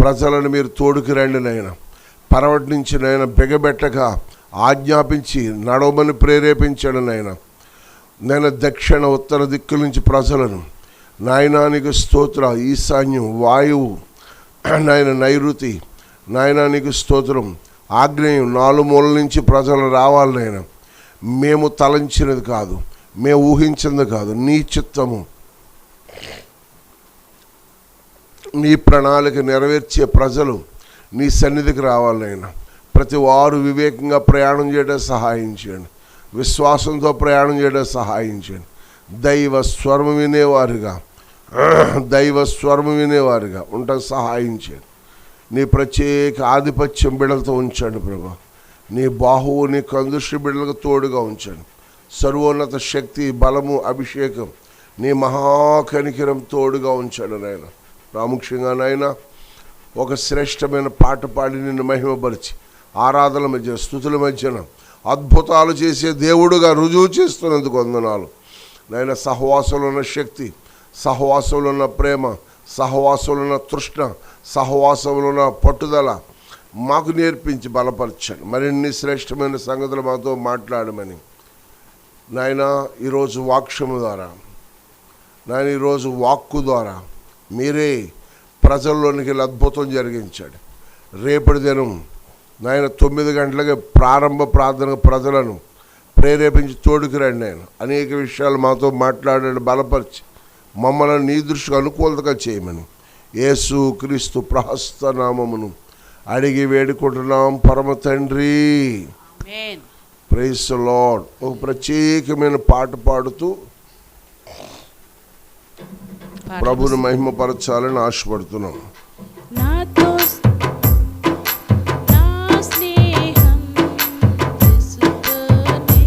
ప్రజలను మీరు తోడుకు రండి నాయన. పరవటి నాయన బిగబెట్టక ఆజ్ఞాపించి నడవమని ప్రేరేపించాడు నాయన. నేను దక్షిణ ఉత్తర దిక్కుల నుంచి ప్రజలను నాయనానికి స్తోత్ర. ఈశాన్యం, వాయువు నాయన, నైరుతి నాయనానికి స్తోత్రం. ఆగ్నేయం, 4 మూలల నుంచి ప్రజలు రావాలి నాయన. మేము తలంచినది కాదు, మేము ఊహించినది కాదు, నీ చిత్తము నీ ప్రణాళిక నెరవేర్చే ప్రజలు నీ సన్నిధికి రావాలి నాయన. ప్రతి వారు వివేకంగా ప్రయాణం చేయడం సహాయం చేయండి. విశ్వాసంతో ప్రయాణం చేయడం సహాయం చేయండి. దైవ స్వరం వినేవారుగా ఉండటం సహాయం చేయండి. నీ ప్రత్యేక ఆధిపత్యం బిడ్డలతో ఉంచండి ప్రభా. నీ బాహువు, నీ కందుష్టి బిడ్డలకు తోడుగా ఉంచండి. సర్వోన్నత శక్తి, బలము, అభిషేకం, నీ మహాకనికరం తోడుగా ఉంచండి నాయన. ప్రాముఖ్యంగా నాయన, ఒక శ్రేష్టమైన పాట పాడి నిన్ను మహిమపరిచి ఆరాధన మధ్య, స్తుతుల మధ్యన అద్భుతాలు చేసే దేవుడుగా రుజువు చేస్తున్నందుకు వందనాలు నాయన. సహవాసంలో ఉన్న శక్తి, సహవాసంలో ఉన్న ప్రేమ, సహవాసంలో ఉన్న తృష్ణ, సహవాసంలో ఉన్న పట్టుదల మాకు నేర్పించి బలపరచండి. మరిన్ని శ్రేష్టమైన సంగతులు మాతో మాట్లాడమని నాయన. ఈరోజు వాక్యము ద్వారా నాయన, ఈరోజు వాక్కు ద్వారా మీరే ప్రజల్లోనికి అద్భుతం జరిగించాడు. రేపటి దినం నాయన 9 గంటలకి ప్రారంభ ప్రార్థన ప్రజలను ప్రేరేపించి తోడుకు రండి నాయన. అనేక విషయాలు మాతో మాట్లాడండి, బలపరిచి మమ్మల్ని నీ దృష్టికి అనుకూలతగా చేయమని యేసు క్రీస్తు ప్రహస్త నామమును అడిగి వేడుకుంటున్నాం పరమ తండ్రి. Praise the lord. ఒక ప్రత్యేకమైన పాట పాడుతూ ప్రభుని మహిమపరచాలని ఆశపడుతున్నాం. నాతో నా స్నేహం యేసుతోనే.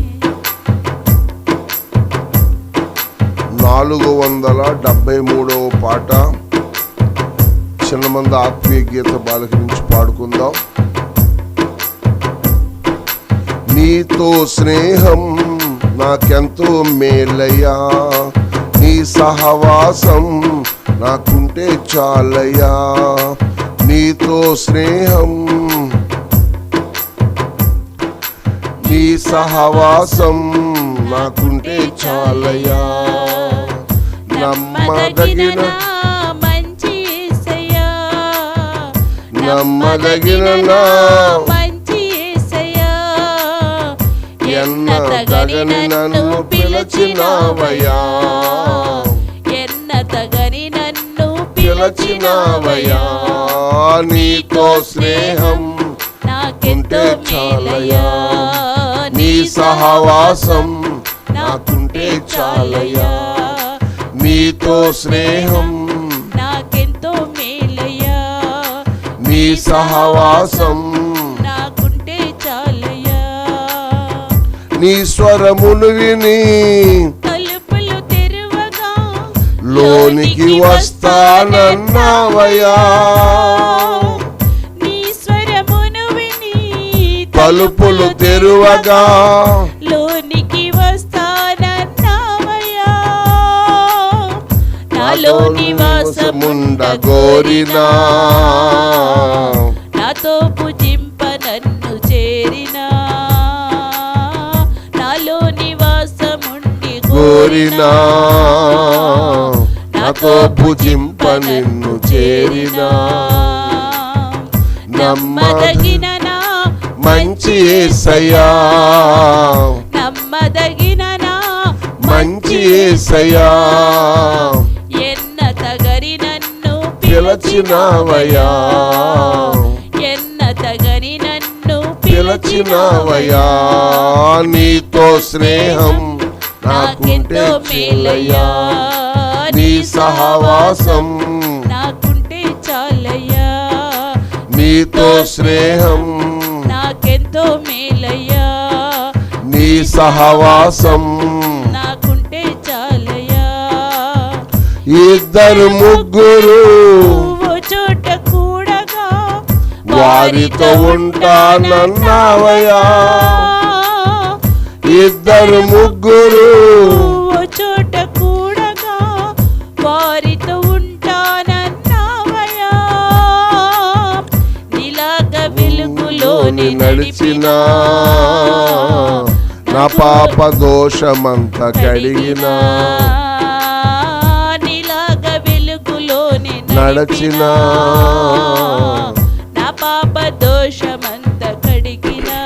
473వ పాట చిన్నమంది ఆత్మీయ గీత బాలిక నుంచి పాడుకుందాం. నీతో స్నేహం నాకెంతో మేలయ్యా, నీ సహవాసం నాకుంటే చాలయ్యా. నీతో స్నేహం, నీ సహవాసం నాకుంటే చాలయ్యా. నమ్మదగిన మంచి యేసయ్యా, నమ్మదగిన నా మంచి యేసయ్యా, ఎన్నతగని నన్ను పిలచినావయ్యా, ఎన్నతగని నన్ను పిలచినావయ్యా. నీతో స్నేహం నాకుంటే చాలయ్యా, నీ సహవాసం నాకుంటే చాలయ్యా. నీతో స్నేహం నాకెంతో మేలయ్యా, నీ సహవాసం నాకుంటే చాలయ్యా. నీ స్వరమును విని తలుపులు తెరువగా లోనికి వస్తానన్నావయ్యా. నీ స్వరమును విని తలుపులు తెరువగా లోనికి వస్తానన్నావయ్యా. నాలో నివాసముండ గోరినా, నాతో పూజింప నన్ను చేరినా, నాలో నివాసముండి గోరినా, నాతో భుజింప నిన్ను చేరినా. నమ్మదగిన నా మంచి యేసయ్యా, నమ్మదగిన నా మంచి యేసయ్యా. ఎన్నతగని నన్ను పిలచినావయ్యా, ఎన్నతగని నన్ను పిలచినావయ్యా. నీతో స్నేహం నాకుంటే మేలయ్యా, నీ సహవాసం నాకుంటే చాలయ్యా. నీతో స్నేహం నాకెంతో మేలయ్యా, నీ సహవాసం నాకుంటే చాలయ్యా. ఇద్దరు ముగ్గురు ఓ చోట కూడగా వారితో ఉంటానన్నావయ్యా. ఇద్దరు ముగ్గురు ఓ చోట కూడగా వారితో ఉంటానన్నావయ్యా. నడిచినా నా పాప దోషమంత కడిగినా నీలాగ వెలుగులోనే నడచినా నా పాప దోషమంత కడిగినా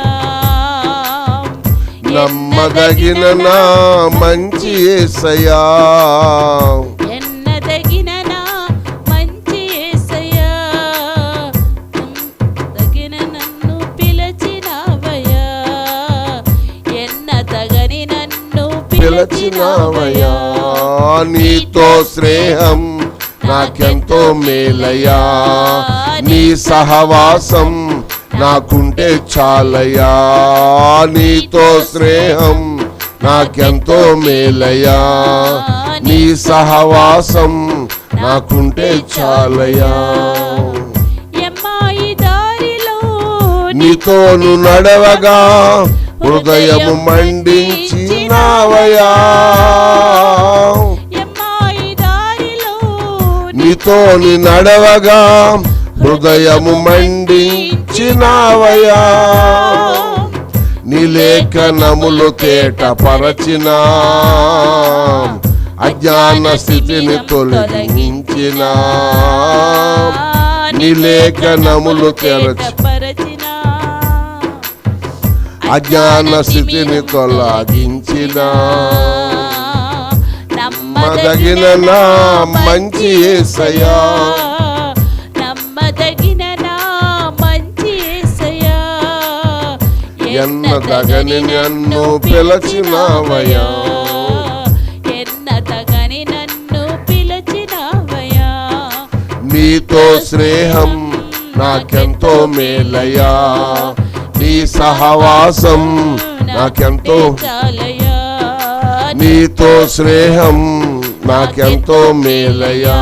నమ్మదగిన నా మంచి యేసయ్యా ఎన్నదగిన నా మంచి యేసయ్యా తగిన నన్ను పిలచినావయ్యా ఎన్నదగని నన్ను పిలచినావయ్యా నీతో స్నేహం నాకెంతో మేలయ్యా నీ సహవాసం నాకుంటే చాలయ్యా నీతో స్నేహం నాకెంతో మేలయ్యా నీ సహవాసం నాకుంటే చాలయ్యా ఎమ్మాయి దారిలో నీతోను నడవగా హృదయము మండించినావయ్యా ఎమ్మాయి దారిలో నీతోని నడవగా హృదయము మండించినావయ్యా నీ లేఖనములు తేట పరచిన అజ్ఞాన స్థితిని తొలగించిన నీ లేఖనములు తెరచి పరచిన అజ్ఞాన స్థితిని తొలగించిన నమ్మదగిన నా మంచి యేసయ్యా నమ్మదగిన నా మంచి యేసయ్యా ఎన్నదగని నన్ను పిలచినావయ్యా ఎన్నదగని నన్ను పిలచినావయ్యా నీతో స్నేహం నాకెంతో మేలయ్యా నీ సహవాసం నాకెంతో చాలయ్యా నీతో స్నేహం నాకెంతో మేలయ్యా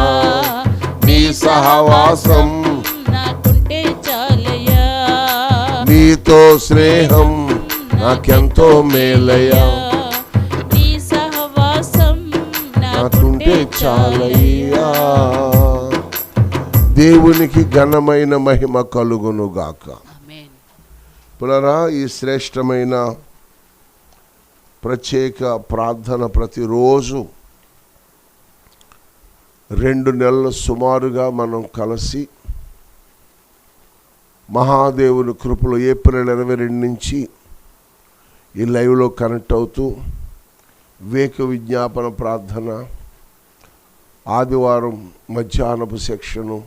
నీ సహవాసం నాకుంటే చాలయ్యా నీతో స్నేహం నాకెంతో మేలయ్యా నీ సహవాసం నాకుంటే చాలయ్యా దేవునికి ఘనమైన మహిమ కలుగునుగాక. ఆమేన్. పునరా ఈ శ్రేష్టమైన ప్రత్యేక ప్రార్థన ప్రతిరోజు 2 నెలలు సుమారుగా మనం కలిసి మహాదేవుని కృపలో ఏప్రిల్ 22 నుంచి ఈ లైవ్లో కనెక్ట్ అవుతూ వివేక విజ్ఞాపన ప్రార్థన, ఆదివారం మధ్యాహ్నపు సెక్షను,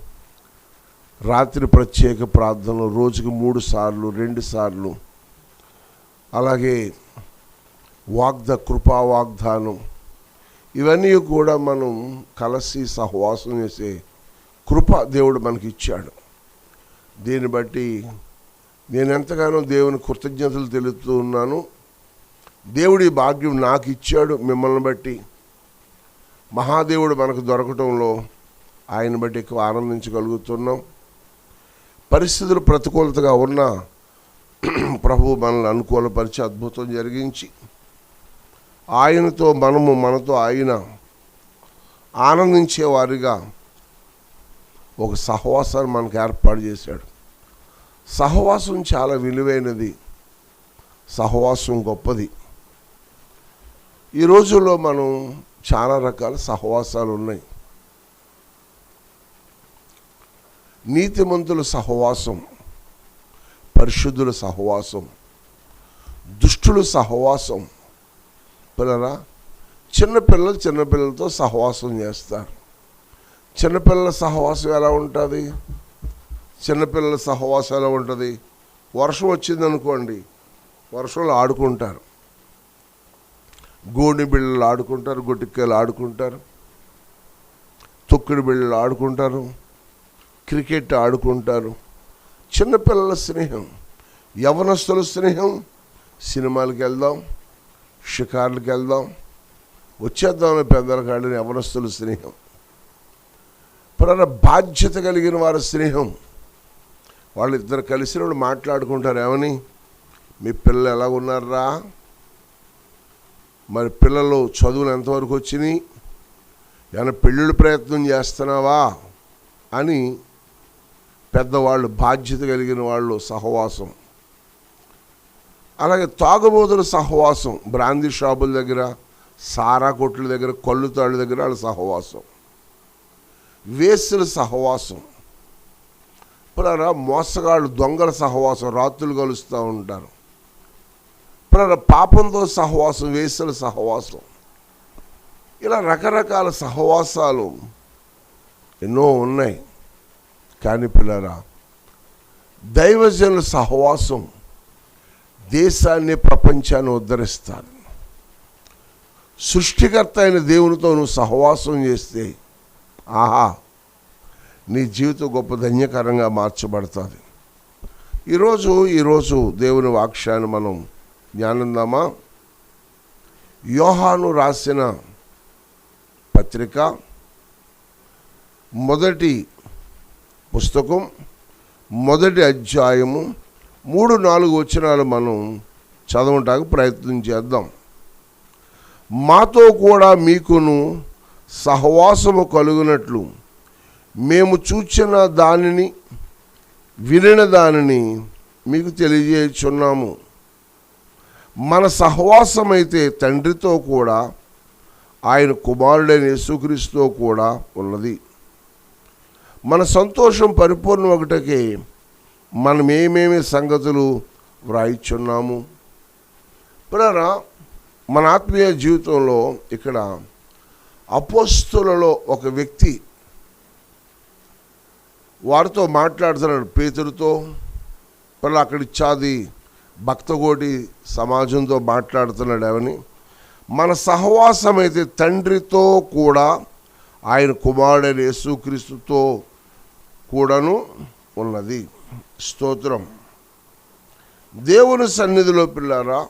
రాత్రి ప్రత్యేక ప్రార్థనలు రోజుకు 3 సార్లు 2 సార్లు, అలాగే కృపా వాగ్దానం, ఇవన్నీ కూడా మనం కలిసి సహవాసం చేసే కృప దేవుడు మనకి ఇచ్చాడు. దీన్ని బట్టి నేను ఎంతగానో దేవుని కృతజ్ఞతలు తెలుపుతూ ఉన్నాను. దేవుడి భాగ్యం నాకు ఇచ్చాడు. మిమ్మల్ని బట్టి మహాదేవుడు మనకు దొరకటంలో ఆయన బట్టి ఎక్కువ ఆనందించగలుగుతున్నాం. పరిస్థితులు ప్రతికూలతగా ఉన్నా ప్రభువు మనల్ని అనుకూలపరిచి అద్భుతం జరిగించి ఆయనతో మనతో ఆయన ఆనందించేవారిగా ఒక సహవాసాన్ని మనకు ఏర్పాటు చేశాడు. సహవాసం చాలా విలువైనది, సహవాసం గొప్పది. ఈ రోజుల్లో మనం చాలా రకాల సహవాసాలు ఉన్నాయి. నీతిమంతుల సహవాసం, పరిశుద్ధుల సహవాసం, దుష్టుల సహవాసం. పిల్లరా, చిన్నపిల్లలతో సహవాసం చేస్తారు. చిన్నపిల్లల సహవాసం ఎలా ఉంటుంది? చిన్నపిల్లల సహవాసం ఎలా ఉంటుంది? వర్షం వచ్చిందనుకోండి, వర్షంలో ఆడుకుంటారు, గోడి బిళ్ళలు ఆడుకుంటారు, గొట్టికాయలు ఆడుకుంటారు, తొక్కుడు బిళ్ళలు ఆడుకుంటారు, క్రికెట్ ఆడుకుంటారు. చిన్నపిల్లల స్నేహం. యవనస్తుల స్నేహం, సినిమాలకు వెళ్దాం, షికార్లకు వెళ్దాం, వచ్చేద్దామని పెద్దల కాడిన యవనస్తుల స్నేహం. బాధ్యత కలిగిన వారి స్నేహం. వాళ్ళిద్దరు కలిసినప్పుడు మాట్లాడుకుంటారు, ఏమని, మీ పిల్లలు ఎలా ఉన్నారా, మరి పిల్లలు చదువులు ఎంతవరకు వచ్చినాయి, ఏమైనా పెళ్ళిళ్ళు ప్రయత్నం చేస్తున్నావా అని పెద్దవాళ్ళు, బాధ్యత కలిగిన వాళ్ళు సహవాసం. అలాగే తాగుబోతుల సహవాసం, బ్రాందీ షాపుల దగ్గర, సారా కొట్ల దగ్గర, కళ్ళు తాళ్ళ దగ్గర వాళ్ళ సహవాసం. వేసుల సహవాసం, ఇప్పుడు మోసగాళ్ళు దొంగల సహవాసం, రాత్రులు కలుస్తూ ఉంటారు. ఇప్పుడు పాపంతో సహవాసం, వేసుల సహవాసం. ఇలా రకరకాల సహవాసాలు ఎన్నో ఉన్నాయి. కానీ పిల్లరా, దైవజనుల సహవాసం దేశాన్ని, ప్రపంచాన్ని ఉద్ధరిస్తారు. సృష్టికర్త అయిన దేవునితో నువ్వు సహవాసం చేస్తే ఆహా, నీ జీవితం గొప్ప ధన్యకరంగా మార్చబడుతుంది. ఈరోజు దేవుని వాక్యాన్ని మనం జ్ఞానందామా? యోహాను రాసిన పత్రిక మొదటి పుస్తకం, మొదటి అధ్యాయము 3-4 వచనాలు మనం చదవటానికి ప్రయత్నం చేద్దాం. మాతో కూడా మీకును సహవాసము కలుగునట్లు మేము చూచిన దానిని, వినిన దానిని మీకు తెలియజేయుచున్నాము. మన సహవాసం అయితే తండ్రితో కూడా, ఆయన కుమారుడైన యేసుక్రీస్తుతో కూడా ఉన్నది. మన సంతోషం పరిపూర్ణ ఒకటకే మనం ఏమేమి సంగతులు వ్రాయిచున్నాము. ప్రియరా, మన ఆత్మీయ జీవితంలో ఇక్కడ అపోస్తులలో ఒక వ్యక్తి వారితో మాట్లాడుతున్నాడు, పేతురుతో. పిల్ల అక్కడ ఇచ్చాది భక్తకోటి సమాజంతో మాట్లాడుతున్నాడు. అవని మన సహవాసం అయితే తండ్రితో కూడా, ఆయన కుమారుడైన యేసుక్రీస్తుతో కూడాను ఉన్నది. స్తోత్రం. దేవుని సన్నిధిలో పిల్లారా,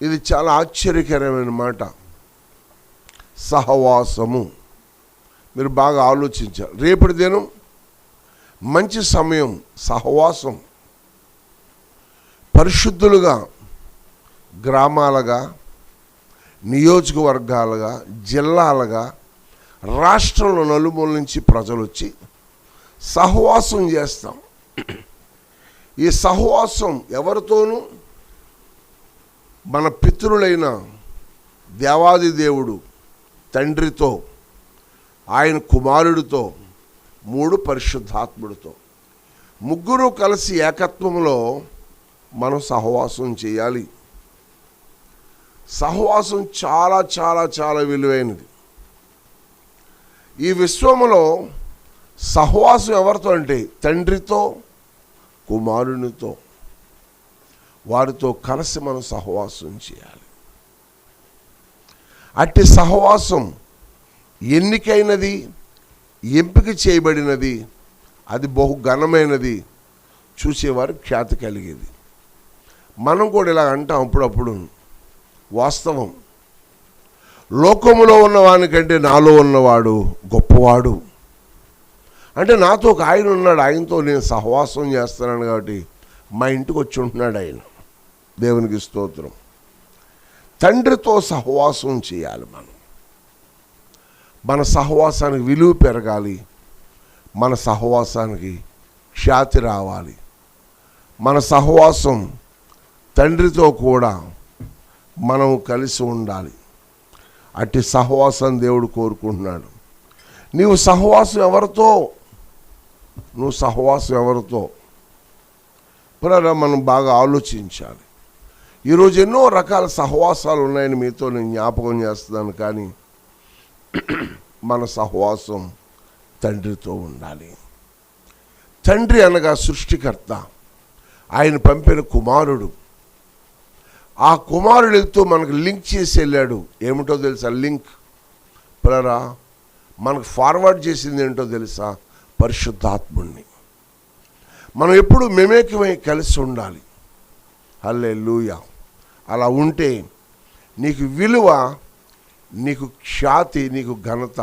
ఇది చాలా ఆశ్చర్యకరమైన మాట. సహవాసము మీరు బాగా ఆలోచించారు. రేపటి దినం మంచి సమయం. సహవాసం పరిశుద్ధులుగా, గ్రామాలుగా, నియోజకవర్గాలుగా, జిల్లాలుగా, రాష్ట్రంలో నలుమూల నుంచి ప్రజలు వచ్చి సహవాసం చేస్తాం. ఈ సహవాసం ఎవరితోనూ? మన పితరులైన దేవాది దేవుడు తండ్రితో, ఆయన కుమారుడితో, 3 పరిశుద్ధాత్ముడితో, ముగ్గురు కలిసి ఏకత్వంలో మనం సహవాసం చేయాలి. సహవాసం చాలా చాలా చాలా విలువైనది. ఈ విశ్వములో సహవాసం ఎవరితో అంటే తండ్రితో, కుమారునితో, వారితో కలిసి మనం సహవాసం చేయాలి. అట్టి సహవాసం ఎన్నికైనది, ఎంపిక చేయబడినది, అది బహు ఘనమైనది, చూసేవారు ఖ్యాతి కలిగేది. మనం కూడా ఇలా అంటాం అప్పుడప్పుడు. వాస్తవం. లోకములో ఉన్నవానికంటే నాలో ఉన్నవాడు గొప్పవాడు. అంటే నాతో ఒక ఆయన ఉన్నాడు, ఆయనతో నేను సహవాసం చేస్తున్నాను కాబట్టి మా ఇంటికి వచ్చి ఉంటున్నాడు ఆయన. దేవునికి స్తోత్రం. తండ్రితో సహవాసం చేయాలి మనం. మన సహవాసానికి విలువ పెరగాలి, మన సహవాసానికి ఖ్యాతి రావాలి. మన సహవాసం తండ్రితో కూడా మనం కలిసి ఉండాలి. అట్టి సహవాసం దేవుడు కోరుకుంటున్నాడు. నీవు సహవాసం ఎవరితో? నువ్వు సహవాసం ఎవరితో? ఇప్పుడు మనం బాగా ఆలోచించాలి. ఈరోజు ఎన్నో రకాల సహవాసాలు ఉన్నాయని మీతో నేను జ్ఞాపకం చేస్తున్నాను. కానీ మన సహవాసం తండ్రితో ఉండాలి. తండ్రి అనగా సృష్టికర్త, ఆయన పంపిన కుమారుడు. ఆ కుమారుడితో మనకు లింక్ చేసి వెళ్ళాడు. ఏమిటో తెలుసా? లింక్. పిల్లరా, మనకు ఫార్వర్డ్ చేసింది ఏంటో తెలుసా? పరిశుద్ధాత్ముడిని. మనం ఎప్పుడు మేమేకమై కలిసి ఉండాలి. హల్లెలూయా. అలా ఉంటే నీకు విలువ, నీకు ఖ్యాతి, నీకు ఘనత.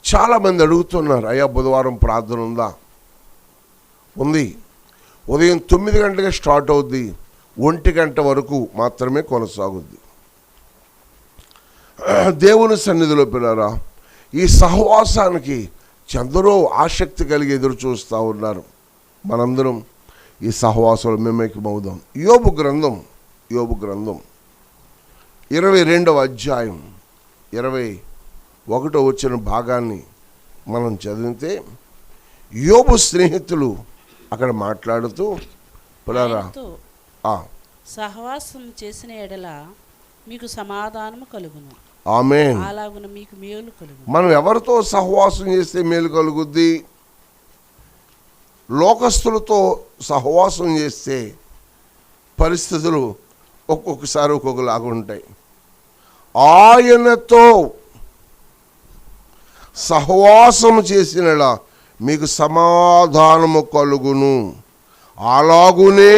చాలామంది అడుగుతున్నారు, అయ్యా బుధవారం ప్రార్థన ఉందా? ఉంది. ఉదయం 9 గంటలకి స్టార్ట్ అవుద్ది, 1 గంట వరకు మాత్రమే కొనసాగుద్ది. దేవుని సన్నిధిలో పిల్లరా, ఈ సహవాసానికి ఎందరో ఆసక్తి కలిగి ఎదురు చూస్తూ ఉన్నారు. మనందరం ఈ సహవాసంలో మేమేకమవుదాం. యోబు గ్రంథం 22వ అధ్యాయం 21 వచ్చిన భాగాన్ని మనం చదివితే యోబు స్నేహితులు అక్కడ మాట్లాడుతూ ఆయనతో ఆ, సహవాసం చేసిన ఎడల మీకు సమాధానము కలుగును, ఆమేన్. అలాగున మీకు మేలు కలుగును. మనం ఎవరితో సహవాసం చేస్తే మేలు కలుగుద్ది? లోకస్తులతో సహవాసం చేస్తే పరిస్థితులు ఒక్కొక్కసారి ఒక్కొక్కలాగా ఉంటాయి. ఆయనతో సహవాసం చేసిన మీకు సమాధానము కలుగును, అలాగునే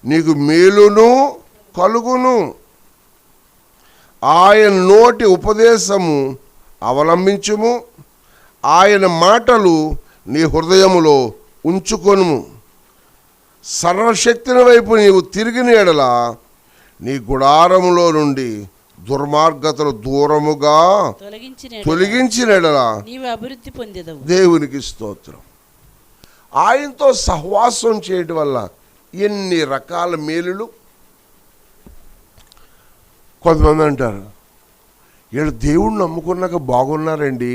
నీకు మేలును కలుగును. ఆయన నోటి ఉపదేశము అవలంబించుము, ఆయన మాటలు నీ హృదయములో ఉంచుకొనుము. సర్వశక్తిని వైపు నీవు తిరిగిన ఎడల నీ గుడారములో నుండి దుర్మార్గతలు దూరముగా తొలగించిన ఎడల నీవు అభివృద్ధి పొందేదవు. దేవునికి స్తోత్రం. ఆయనతో సహవాసం చేయటం వల్ల ఎన్ని రకాల మేలులు. కొంతమంది అంటారు, వీళ్ళు దేవుణ్ణి నమ్ముకున్నాక బాగున్నారండి,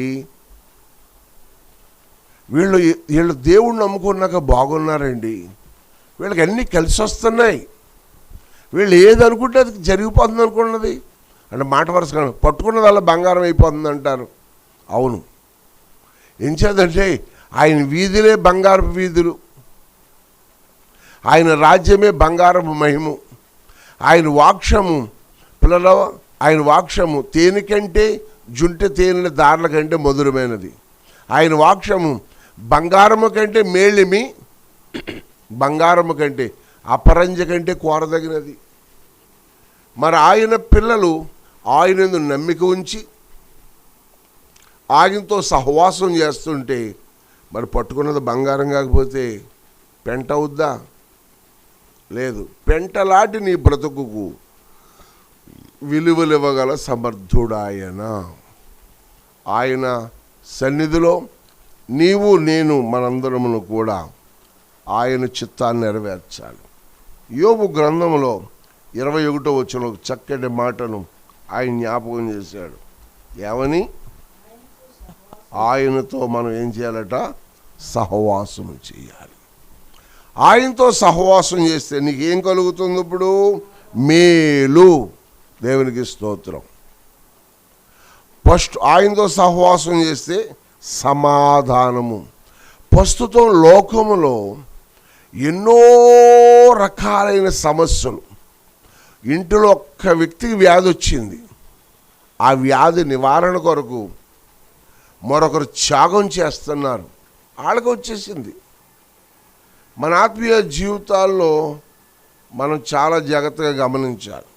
వీళ్ళు దేవుణ్ణి నమ్ముకున్నాక బాగున్నారండి, వీళ్ళకి అన్నీ కలిసి వస్తున్నాయి, వీళ్ళు ఏది అనుకుంటే అది జరిగిపోతుంది అనుకున్నది అంటే మాట వరుసగా పట్టుకున్నది అలా బంగారం అయిపోతుంది అంటారు. అవును, ఏం చేద్దంటే ఆయన వీధులే బంగారపు వీధులు, ఆయన రాజ్యమే బంగారపు మహిము, ఆయన వాక్షము పిల్లల ఆయన వాక్షము తేనె కంటే జుంటె తేనెల దారుల కంటే మధురమైనది. ఆయన వాక్షము బంగారము కంటే మేళిమి, బంగారము కంటే అపరంజ కంటే కోరదగినది. మరి ఆయన పిల్లలు ఆయన నమ్మిక ఉంచి ఆయనతో సహవాసం చేస్తుంటే మరి పట్టుకున్నది బంగారం కాకపోతే పెంట అవుద్దా? లేదు. పెంటలాంటి నీ బ్రతుకుకు విలువలివ్వగల సమర్థుడాయన. ఆయన సన్నిధిలో నీవు నేను మనందరమును కూడా ఆయన చిత్తాన్ని నెరవేర్చాలి. యోబు గ్రంథంలో 21వ వచనంలో చక్కటి మాటను ఆయన జ్ఞాపకం చేశాడు. ఏమని? ఆయనతో మనం ఏం చేయాలట? సహవాసం చేయాలి. ఆయనతో సహవాసం చేస్తే నీకేం కలుగుతుంది? ఇప్పుడు మేలు. దేవునికి స్తోత్రం. ఫస్ట్ ఆయనతో సహవాసం చేస్తే సమాధానము. ప్రస్తుతం లోకములో ఎన్నో రకాలైన సమస్యలు. ఇంటిలో ఒక్క వ్యక్తికి వ్యాధి వచ్చింది, ఆ వ్యాధి నివారణ కొరకు మరొకరు త్యాగం చేస్తున్నారు, వాళ్ళకి వచ్చేసింది. మన ఆత్మీయ జీవితాల్లో మనం చాలా జాగ్రత్తగా గమనించాలి.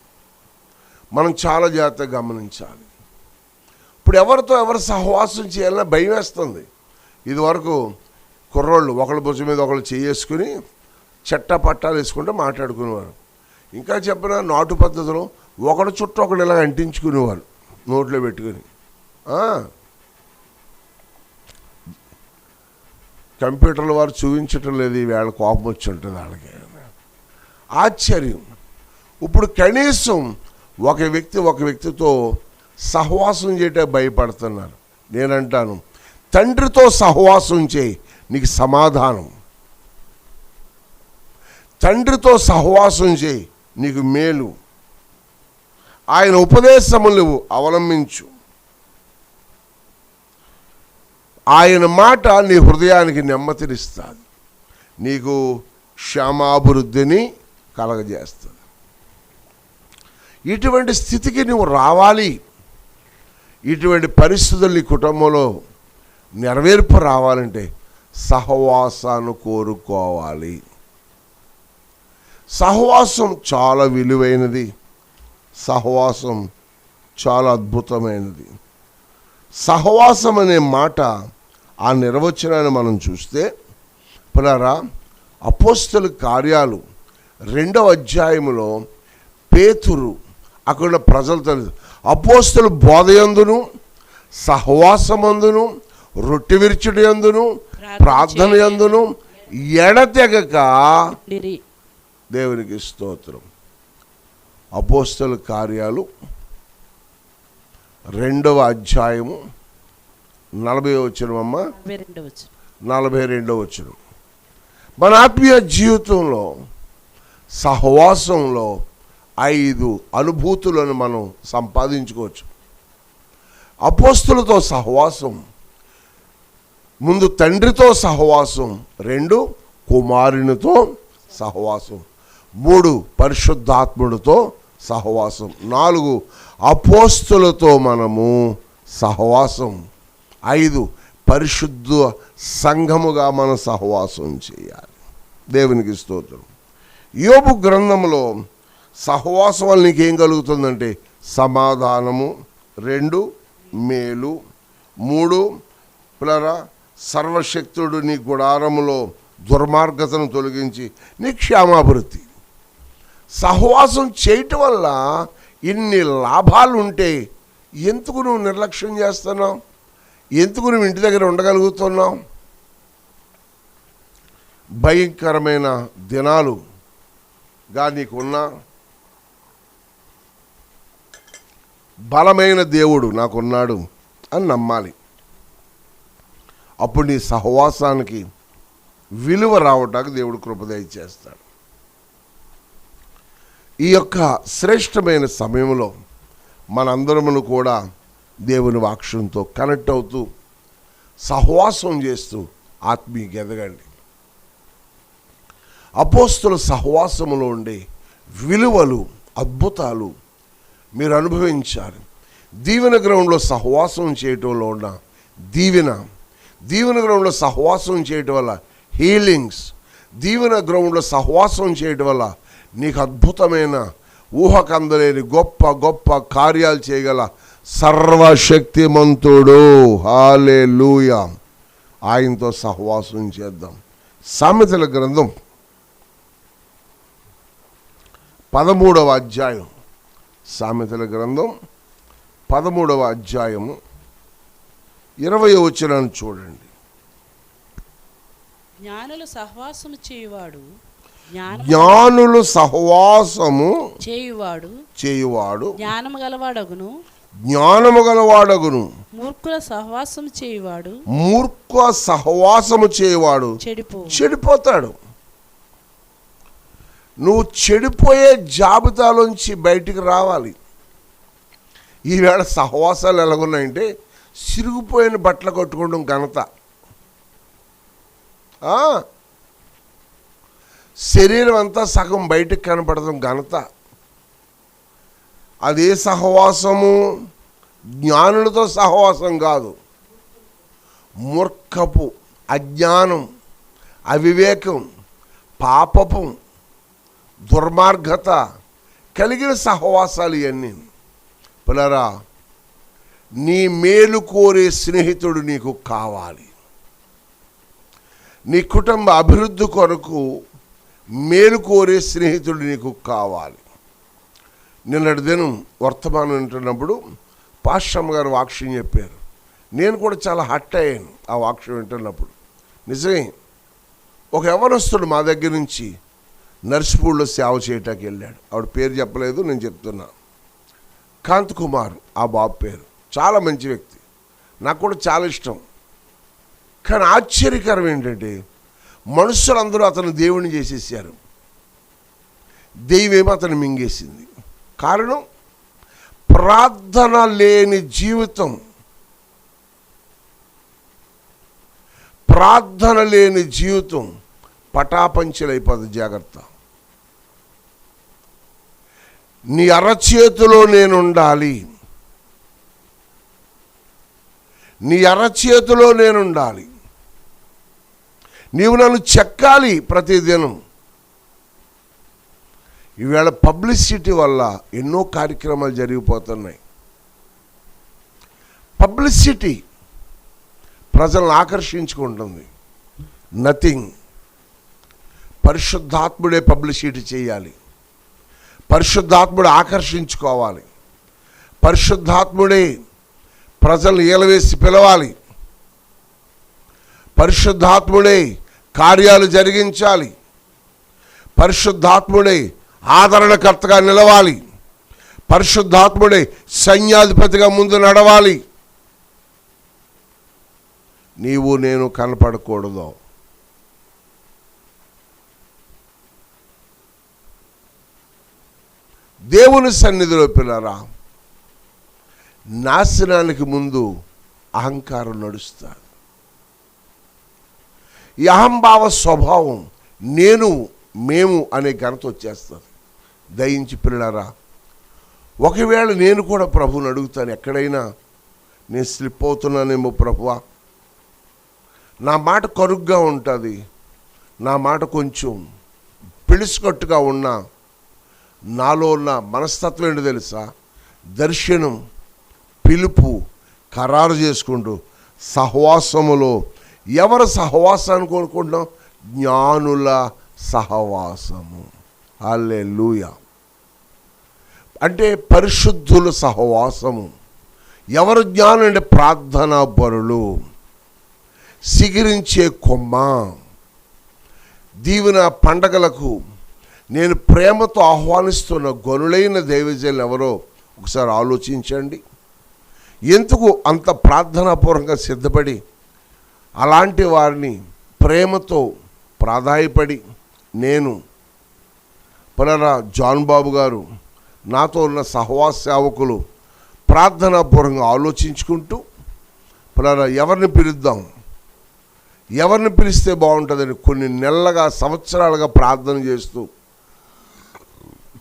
ఇప్పుడు ఎవరితో ఎవరు సహవాసం చేయాలన్నా భయం వేస్తుంది. ఇదివరకు కుర్రోళ్ళు ఒకళ్ళ భుజం మీద ఒకళ్ళు చేసుకుని చెట్ట పట్టాలు వేసుకుంటూ మాట్లాడుకునేవారు. ఇంకా చెప్పిన నాటు పద్ధతిలో ఒకడు చుట్టూ ఒకడు ఇలా అంటించుకునేవారు నోట్లో పెట్టుకుని. కంప్యూటర్ల వారు చూపించటం లేదు, ఈవేళ కోపం వచ్చి ఉంటుంది వాళ్ళకి. ఆశ్చర్యం. ఇప్పుడు కనీసం ఒక వ్యక్తితో సహవాసం చేయటం భయపడుతున్నారు. నేనంటాను, తండ్రితో సహవాసం చేయి, నీకు సమాధానం. తండ్రితో సహవాసం చేయి, నీకు మేలు. ఆయన ఉపదేశములు అవలంబించు. ఆయన మాట నీ హృదయానికి నెమ్మదినిస్తుంది, నీకు క్షేమాభివృద్ధిని కలగజేస్తుంది. ఇటువంటి స్థితికి నువ్వు రావాలి. ఇటువంటి పరిస్థితులు నీ కుటుంబంలో నెరవేర్పు రావాలంటే సహవాసాన్ని కోరుకోవాలి. సహవాసం చాలా విలువైనది, సహవాసం చాలా అద్భుతమైనది. సహవాసం అనే మాట ఆ నిర్వచనాన్ని మనం చూస్తే పిల్లరా, అపోస్తలుల కార్యాలు 2వ అధ్యాయములో పేతురు అక్కడ ప్రజలతో అపోస్తలు బోధయందును సహవాసమందును రొట్టె విరుచుట యందును ప్రార్థన యందును ఎడతెగక ఉండిరి. దేవునికి స్తోత్రం. అపోస్తల కార్యాలు 2వ అధ్యాయము 40వ వచనం అమ్మ, 42వ వచనం. మన ఆత్మీయ జీవితంలో సహవాసంలో 5 అనుభూతులను మనం సంపాదించుకోవచ్చు. అపోస్తలుతో సహవాసం, ముందు తండ్రితో సహవాసం, 2 కుమారునితో సహవాసం, 3 పరిశుద్ధాత్ముడితో సహవాసం, 4 అపోస్తలుతో మనము సహవాసం, 5 పరిశుద్ధ సంఘముగా మనం సహవాసం చేయాలి. దేవునికి స్తోత్రం. యోబు గ్రంథంలో సహవాసం వల్ల నీకేం కలుగుతుందంటే సమాధానము, 2 మేలు, 3 పిల్లరా సర్వశక్తుడు నీ గుడారములో దుర్మార్గతను తొలగించి నీ క్షేమాభివృద్ధి. సహవాసం చేయటం వల్ల ఇన్ని లాభాలు ఉంటే ఎందుకు నువ్వు నిర్లక్ష్యం చేస్తున్నావు? ఎందుకు నువ్వు ఇంటి దగ్గర ఉండగలుగుతున్నావు? భయంకరమైన దినాలుగా నీకున్నా బలమైన దేవుడు నాకున్నాడు అని నమ్మాలి. అప్పుడు నీ సహవాసానికి విలువ రావటానికి దేవుడు కృపదయ చేస్తాడు. ఈ యొక్క శ్రేష్టమైన సమయంలో మనందరమును కూడా దేవుని వాక్యంతో కనెక్ట్ అవుతూ సహవాసం చేస్తూ ఆత్మీయ ఎదగండి. అపోస్తల సహవాసములో ఉండే విలువలు, అద్భుతాలు మీరు అనుభవించాలి. దీవెన గ్రౌండ్లో సహవాసం చేయటంలో ఉన్న దీవెన గ్రౌండ్లో సహవాసం చేయటం వల్ల హీలింగ్స్, దీవెన గ్రౌండ్లో సహవాసం చేయటం వల్ల నీకు అద్భుతమైన ఊహకందలేని గొప్ప గొప్ప కార్యాలు చేయగల సర్వశక్తిమంతుడు, హల్లెలూయా, ఆయనతో సహవాసం చేద్దాం. సామెతల గ్రంథం 13వ అధ్యాయం, సామెతల గ్రంథం 13వ అధ్యాయము 20వ వచనాన్ని చూడండి. జ్ఞానులు సహవాసము చేయువాడు జ్ఞానులు సహవాసము చేయువాడు జ్ఞానము గలవాడగును, మూర్ఖుల సహవాసము చేయువాడు చెడిపోతాడు. నువ్వు చెడిపోయే జాబితాలోంచి బయటికి రావాలి. ఈవేళ సహవాసాలు ఎలాగున్నాయంటే సిరిగిపోయిన బట్టలు కట్టుకోవడం ఘనత, శరీరం అంతా సగం బయటకు కనపడడం ఘనత. అదే సహవాసము జ్ఞానులతో సహవాసం కాదు. మూర్ఖపు, అజ్ఞానం, అవివేకం, పాపపు, దుర్మార్గత కలిగిన సహవాసాలు ఇవన్నీ. పిల్లరా, నీ మేలు కోరే స్నేహితుడు నీకు కావాలి. నీ కుటుంబ అభివృద్ధి కొరకు మేలు కోరే స్నేహితుడు నీకు కావాలి. నిన్నటి దినం వర్తమానం వింటున్నప్పుడు పాస్టమ్ గారు వాక్యం చెప్పారు. నేను కూడా చాలా హట్ అయ్యాను ఆ వాక్యం వింటున్నప్పుడు. నిజమే, ఒక యవనస్తుడు మా దగ్గర నుంచి నర్సిపూడిలో సేవ చేయటానికి వెళ్ళాడు. ఆవిడ పేరు చెప్పలేదు, నేను చెప్తున్నా. కాంత్ కుమార్ ఆ బాబు పేరు. చాలా మంచి వ్యక్తి, నాకు కూడా చాలా ఇష్టం. కానీ ఆశ్చర్యకరం ఏంటంటే మనుషులందరూ అతను దేవుని చేసేసారు, దెయ్యమేమో అతను మింగేసింది. కారణం ప్రార్థన లేని జీవితం. ప్రార్థన లేని జీవితం పటాపంచలైపోతుంది. జాగ్రత్త. నీ అరచేతిలో నేనుండాలి, నీ అరచేతిలో నేనుండాలి, నీవు నన్ను చెక్కాలి ప్రతిదినం. ఈవేళ పబ్లిసిటీ వల్ల ఎన్నో కార్యక్రమాలు జరిగిపోతున్నాయి. పబ్లిసిటీ ప్రజలను ఆకర్షించుకుంటుంది. నథింగ్. పరిశుద్ధాత్ముడే పబ్లిసిటీ చేయాలి, పరిశుద్ధాత్ముడు ఆకర్షించుకోవాలి, పరిశుద్ధాత్ముడే ప్రజలను ఏలవేసి పిలవాలి, పరిశుద్ధాత్ముడే కార్యాలు జరిగించాలి. పరిశుద్ధాత్ముడే ఆదరణకర్తగా నిలవాలి. పరిశుద్ధాత్ముడే సైన్యాధిపతిగా ముందు నడవాలి. నీవు నేను కనపడకూడదు. దేవుని సన్నిధిలో పిల్లరా, నాశనానికి ముందు అహంకారం నడుస్తుంది. ఈ అహంభావ స్వభావం నేను మేము అనే ఘనత వచ్చేస్తుంది. దయించి పిల్లరా, ఒకవేళ నేను కూడా ప్రభువుని అడుగుతాను, ఎక్కడైనా నేను స్లిప్ అవుతున్నానేమో ప్రభువా, నా మాట కరుగ్గా ఉంటుంది, నా మాట కొంచెం పిలుసుకట్టుగా ఉన్నా, నాలో ఉన్న మనస్తత్వం ఏంటో తెలుసా? దర్శనం, పిలుపు ఖరారు చేసుకుంటూ సహవాసములో ఎవరు సహవాసాన్ని కోరుకుంటున్నాం? జ్ఞానుల సహవాసము. హల్లెలూయా. అంటే పరిశుద్ధుల సహవాసము. ఎవరు జ్ఞానం అంటే ప్రార్థనా పరులు, సిగిరించే కొమ్మ. దీవెన పండగలకు నేను ప్రేమతో ఆహ్వానిస్తున్న గనులైన దైవజనులు ఎవరో ఒకసారి ఆలోచించండి. ఎందుకు అంత ప్రార్థనాపూర్వకంగా సిద్ధపడి అలాంటి వారిని ప్రేమతో ప్రాధాయపడి నేను పలానా జాన్ బాబు గారు, నాతో ఉన్న సహవాస సేవకులు ప్రార్థనాపూర్వకంగా ఆలోచించుకుంటూ పలానా ఎవరిని పిలుద్దాం, ఎవరిని పిలిస్తే బాగుంటుందని కొన్ని నెలలుగా సంవత్సరాలుగా ప్రార్థన చేస్తూ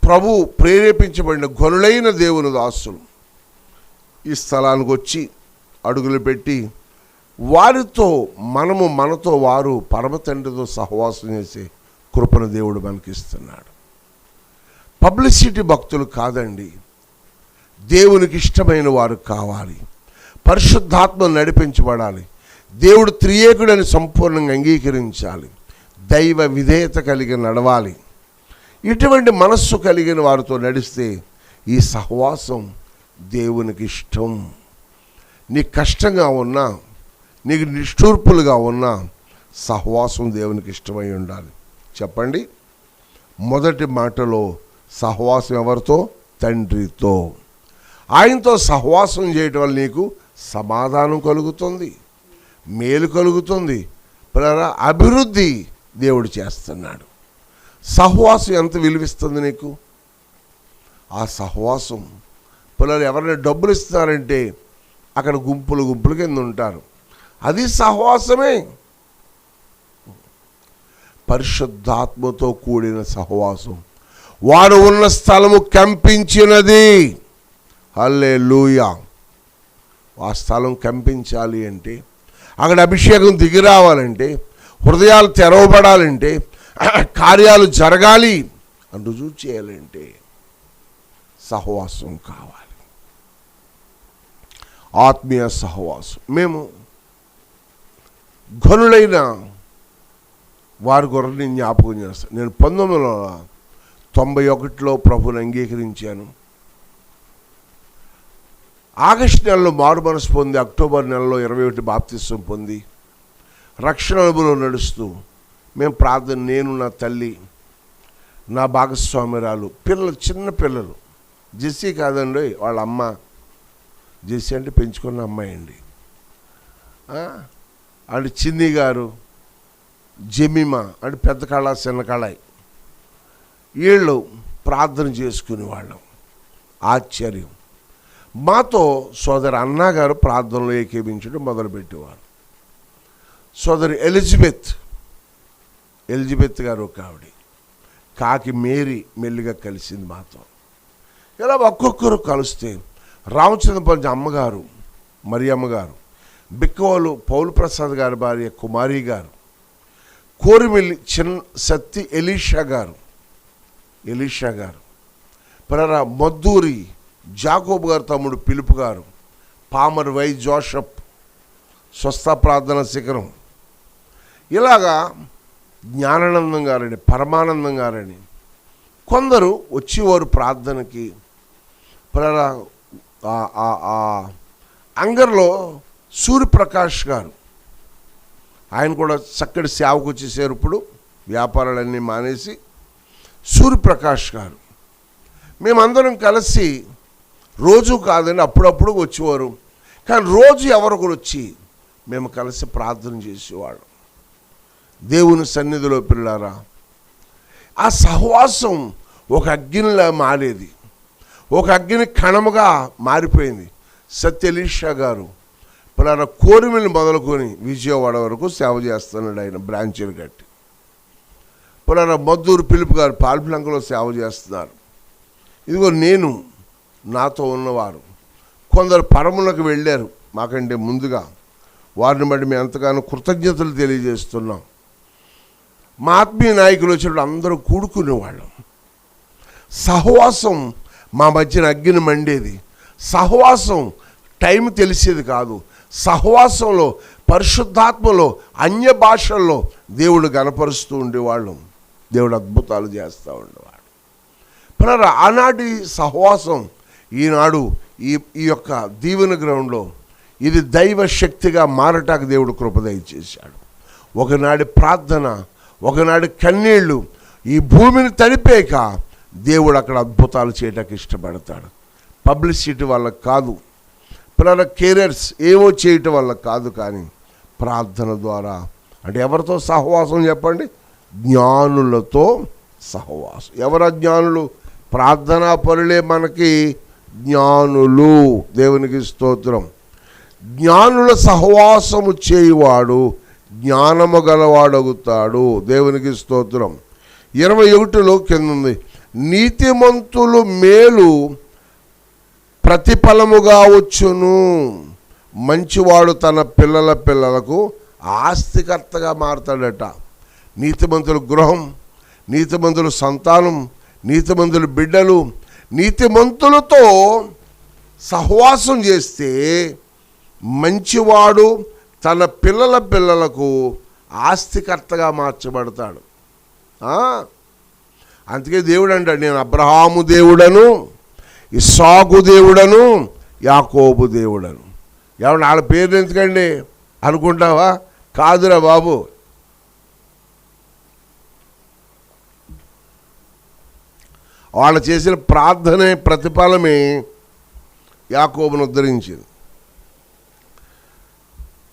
ప్రభు ప్రేరేపించబడిన గనులైన దేవుని దాసులు ఈ స్థలానికి వచ్చి అడుగులు పెట్టి వారితో మనతో వారు పరమ తండ్రితో సహవాసం చేసే కృపను దేవుడు మనకిస్తున్నాడు. పబ్లిసిటీ భక్తులు కాదండి, దేవునికి ఇష్టమైన వారు కావాలి. పరిశుద్ధాత్మ నడిపించబడాలి. దేవుడు త్రియేకుడని సంపూర్ణంగా అంగీకరించాలి. దైవ విధేయత కలిగి నడవాలి. ఇటువంటి మనస్సు కలిగిన వారితో నడిస్తే ఈ సహవాసం దేవునికి ఇష్టం. నీకు కష్టంగా ఉన్నా, నీకు నిష్ఠూర్పులుగా ఉన్నా సహవాసం దేవునికి ఇష్టమై ఉండాలి. చెప్పండి, మొదటి మాటలో సహవాసం ఎవరితో? తండ్రితో. ఆయనతో సహవాసం చేయటం వల్ల నీకు సమాధానం కలుగుతుంది, మేలు కలుగుతుంది, అభివృద్ధి దేవుడు చేస్తున్నాడు. సహవాసం ఎంత విలువిస్తుంది నీకు? ఆ సహవాసం పిల్లలు ఎవరైనా డబ్బులు ఇస్తున్నారంటే అక్కడ గుంపులు కింద ఉంటారు, అది సహవాసమే. పరిశుద్ధాత్మతో కూడిన సహవాసం, వారు ఉన్న స్థలము కంపించినది. హల్లెలూయా. ఆ స్థలం కంపించాలి అంటే, అక్కడ అభిషేకం దిగి రావాలంటే, హృదయాలు తెరవబడాలంటే, కార్యాలు జరగాలి అని రుజువు చేయాలంటే సహవాసం కావాలి. ఆత్మీయ సహవాసం. మేము ఘనులైన వారి కొరకు జ్ఞాపకం చేస్తాను. నేను 1991లో ప్రభుని అంగీకరించాను. ఆగస్టు నెలలో మారు మనసు పొంది, అక్టోబర్ నెలలో 21 బాప్తిసం పొంది రక్షణ అనుభవంలో నడుస్తూ మేము ప్రార్థన, నేను, నా తల్లి, నా భాగస్వామ్యురాలు, పిల్లలు, చిన్న పిల్లలు. జెస్సీ కాదండి, వాళ్ళ అమ్మ. జెస్సీ అంటే పెంచుకున్న అమ్మాయి అండి. అంటే చిన్ని గారు, జమీమా అంటే పెద్ద కళ, చిన్న కళాయి. వీళ్ళు ప్రార్థన చేసుకునేవాళ్ళం. ఆశ్చర్యం. మాతో సోదరి అన్నగారు ప్రార్థనలో ఏకీభించడం మొదలుపెట్టేవారు. సోదరి ఎలిజబెత్ గారు ఒక ఆవిడ, కాకి మేరీ మెల్లిగా కలిసింది మాతో. ఇలా ఒక్కొక్కరు కలిస్తే రామచంద్రపంచ అమ్మగారు, మరియమ్మ గారు, బిక్కవోలు పౌలు ప్రసాద్ గారి భార్య కుమారి గారు, కోరిమిల్లి చిన్న సత్తి ఎలీషా గారు, మద్దూరి జాకోబు గారు తమ్ముడు పిలుపు గారు, పామర్ వై జోషప్, స్వస్థ ప్రార్థన శిఖరం, ఇలాగా జ్ఞానానందం గారని, పరమానందం గారని కొందరు వచ్చేవారు ప్రార్థనకి. అంగర్లో సూర్యప్రకాష్ గారు, ఆయన కూడా చక్కటి సేవకు వచ్చేసారు. ఇప్పుడు వ్యాపారాలన్నీ మానేసి సూర్యప్రకాష్ గారు, మేమందరం కలిసి రోజు కాదండి అప్పుడప్పుడు వచ్చేవారు, కానీ రోజు ఎవరొకరు వచ్చి మేము కలిసి ప్రార్థన చేసేవాళ్ళం. దేవుని సన్నిధిలో పిల్లారా, ఆ సహవాసం ఒక అగ్నిలా మారేది, ఒక అగ్ని కణముగా మారిపోయింది. సత్యలీషా గారు పిల్లారా కోరిమిల్ని మొదలుకొని విజయవాడ వరకు సేవ చేస్తున్నాడు. ఆయన బ్రాంచీలు కట్టి పిల్లారా మద్దూరు పిలుపు గారు పాల్పిలంకలో సేవ చేస్తున్నారు. ఇదిగో నేను, నాతో ఉన్నవారు కొందరు పరములకు వెళ్ళారు మాకంటే ముందుగా. వారిని బట్టి మేము ఎంతగానో కృతజ్ఞతలు తెలియజేస్తున్నాం. మా ఆత్మీయ నాయకులు వచ్చినప్పుడు అందరూ కూడుకునేవాళ్ళం. సహవాసం మా మధ్యన అగ్ని మండేది. సహవాసం టైం తెలిసేది కాదు. సహవాసంలో పరిశుద్ధాత్మలో అన్య భాషల్లో దేవుడు గణపరుస్తూ ఉండేవాళ్ళం. దేవుడు అద్భుతాలు చేస్తూ ఉండేవాడు. పిల్లరా ఆనాటి సహవాసం ఈనాడు ఈ యొక్క దీవెన గ్రౌండ్లో ఇది దైవ శక్తిగా మారటానికి దేవుడు కృప దయచేశాడు. ఒకనాడి ప్రార్థన, ఒకనాడి కన్నీళ్ళు ఈ భూమిని తడిపేక దేవుడు అక్కడ అద్భుతాలు చేయటానికి ఇష్టపడతాడు. పబ్లిసిటీ వల్ల కాదు, పిల్లల కెరీర్స్ ఏవో చేయటం వల్ల కాదు, కానీ ప్రార్థన ద్వారా. అంటే ఎవరితో సహవాసం చెప్పండి? జ్ఞానులతో సహవాసం. ఎవరు జ్ఞానులు? ప్రార్థనా పరులే మనకి జ్ఞానులు. దేవునికి స్తోత్రం. జ్ఞానుల సహవాసము చేయువాడు జ్ఞానము గలవాడగుతాడు. దేవునికి స్తోత్రం. 21లో కింద ఉంది, నీతిమంతులు మేలు ప్రతిఫలముగా వచ్చును, మంచివాడు తన పిల్లల పిల్లలకు ఆస్తికర్తగా మారతాడట. నీతిమంతుల గృహం, నీతిమంతుల సంతానం, నీతిమంతుల బిడ్డలు నీతిమంతులతో సహవాసం చేస్తే మంచివాడు తన పిల్లల పిల్లలకు ఆస్తికర్తగా మార్చబడతాడు. అందుకే దేవుడు అంటాడు, నేను అబ్రహాము దేవుడను, ఇస్సాకు దేవుడను, యాకోబు దేవుడను. ఎవరు వాళ్ళ పేర్లు ఎందుకండి అనుకుంటావా? కాదురా బాబు. వాళ్ళు చేసిన ప్రార్థనే ప్రతిఫలమే యాకోబును ఉద్ధరించింది.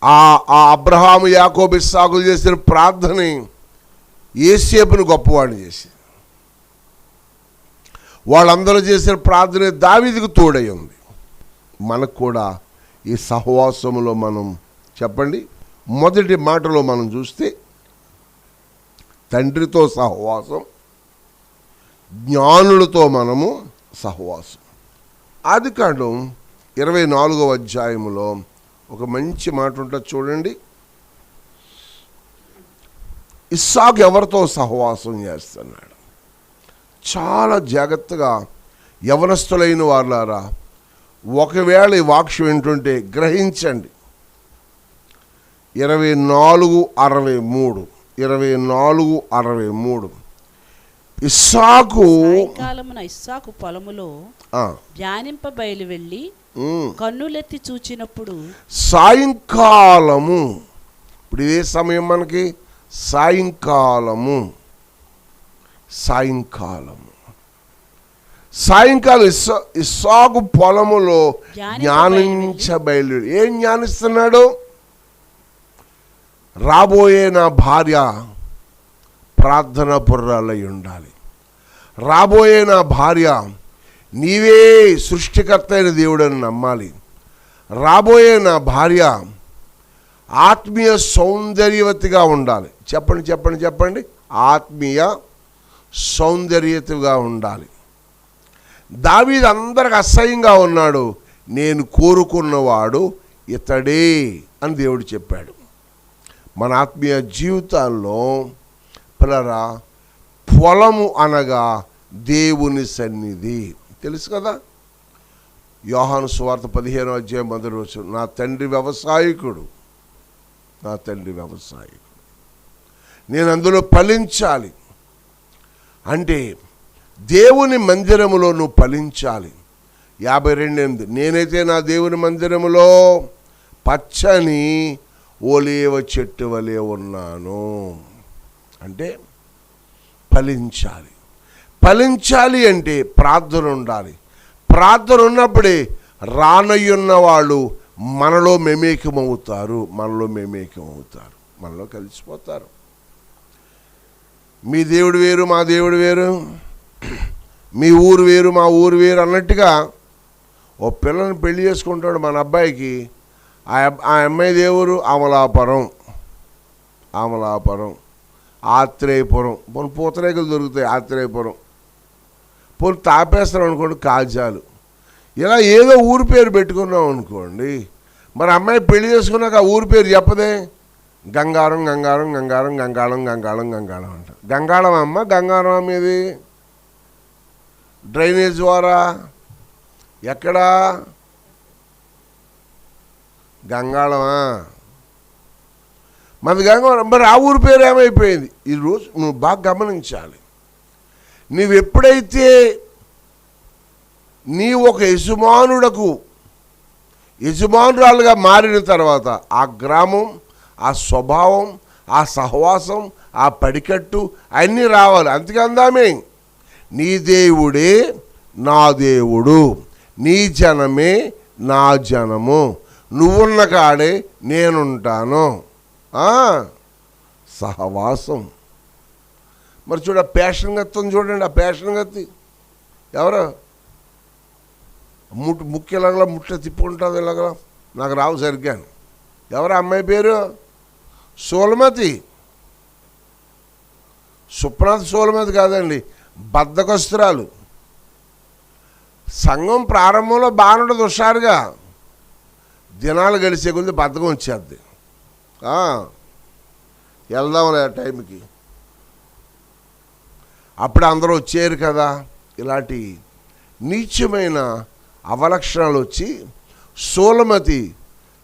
ఆ అబ్రహాము యాకోబు ఇస్సాకులు చేసిన ప్రార్థనే యేసేపును గొప్పవాడిని చేసింది. వాళ్ళందరూ చేసిన ప్రార్థనే దావీదుకు తోడై ఉంది. మనకు కూడా ఈ సహవాసంలో మనం చెప్పండి, మొదటి మాటలో మనం చూస్తే తండ్రితో సహవాసం, జ్ఞానులతో మనము సహవాసం. ఆదికాండం 24వ అధ్యాయంలో ఒక మంచి మాట ఉంటుంది చూడండి. ఇస్సాకు ఎవరితో సహవాసం చేస్తున్నాడు? చాలా జాగ్రత్తగా యవనస్తులైన వాళ్ళారా ఒకవేళ ఈ వాక్యం ఏంటంటే గ్రహించండి. 24:63 ఇస్సాకు ఇస్సాకు పొలములో ధ్యానింప బయలు వెళ్ళి కన్నులెత్తి చూచినప్పుడు సాయంకాలము. ఇప్పుడు ఇదే సమయం మనకి సాయంకాలం ఇస్సాకు పొలములో జ్ఞానించబయలు. ఏం జ్ఞానిస్తున్నాడు? రాబోయే నా భార్య ప్రార్థన పుర్రాలై ఉండాలి. రాబోయే నా భార్య నీవే సృష్టికర్త అయిన దేవుడని నమ్మాలి. రాబోయే నా భార్య ఆత్మీయ సౌందర్యవతిగా ఉండాలి. చెప్పండి. ఆత్మీయ సౌందర్యతగా ఉండాలి. దావీదు అందరికి అసహ్యంగా ఉన్నాడు. నేను కోరుకున్నవాడు ఇతడే అని దేవుడు చెప్పాడు. మన ఆత్మీయ జీవితాల్లో పిల్లరా పొలము అనగా దేవుని సన్నిధి తెలుసు కదా. యోహాను సువార్త 15వ అధ్యాయం 1వ వచనం, నా తండ్రి వ్యవసాయకుడు, నేను అందులో ఫలించాలి. అంటే దేవుని మందిరములో నువ్వు ఫలించాలి. 52:8 నేనైతే నా దేవుని మందిరములో పచ్చని ఒలీవ చెట్టు వలె ఉన్నాను. అంటే ఫలించాలి. ఫలించాలి అంటే ప్రార్థన ఉండాలి. ప్రార్థన ఉన్నప్పుడే రానయ్యున్న వాళ్ళు మనలో మమేకమవుతారు, మనలో కలిసిపోతారు. మీ దేవుడు వేరు, మా దేవుడు వేరు, మీ ఊరు వేరు, మా ఊరు వేరు అన్నట్టుగా ఓ పిల్లని పెళ్లి చేసుకుంటాడు మన అబ్బాయికి. ఆ అమ్మాయి దేవురు అమలాపురం, ఆత్రేయపురం, పోనీ పూతరేకులు దొరుకుతాయి ఆత్రేయపురం, పోనీ తాపేస్తాం అనుకోండి కాజాలు. ఇలా ఏదో ఊరి పేరు పెట్టుకున్నాం అనుకోండి, మరి అమ్మాయి పెళ్లి చేసుకున్నాక ఆ ఊరి పేరు చెప్పదే. గంగారం అంట. గంగాళం అమ్మ, గంగారం అమ్మ ఇది డ్రైనేజ్ ద్వారా ఎక్కడా గంగాళమా, మనది గంగారం. మరి ఆ ఊరి పేరు ఏమైపోయింది? ఈరోజు నువ్వు బాగా గమనించాలి. నువ్వు ఎప్పుడైతే నీ ఒక యజమానురాలుగా మారిన తర్వాత ఆ గ్రామం, ఆ స్వభావం, ఆ సహవాసం, ఆ పడికట్టు అన్నీ రావాలి. అందుకే అందామే, నీ దేవుడే నా దేవుడు, నీ జనమే నా జనము, నువ్వున్న కాడే నేనుంటాను. సహవాసం. మరి చూడ పేషన్ గత్తం చూడండి. ఆ పేషన్ గత్తి ఎవరు? ముక్కు ఇలాగలా ముట్ట తిప్పుకుంటుంది ఇలాగలా, నాకు రావు సరిగ్గా. ఎవరు అమ్మాయి పేరు? సోలమతి. సుప్రనాథ్ సోలమతి కాదండి, బద్ధకస్తురాలు. సంఘం ప్రారంభంలో బాగుంటుంది హుషారుగా, దినాలు గడిచే కొద్ది బద్ధకం వచ్చేద్ది. వెళ్దాంలే ఆ టైంకి, అప్పుడు అందరూ వచ్చారు కదా. ఇలాంటి నీచమైన అవలక్షణాలు వచ్చి సోలమతి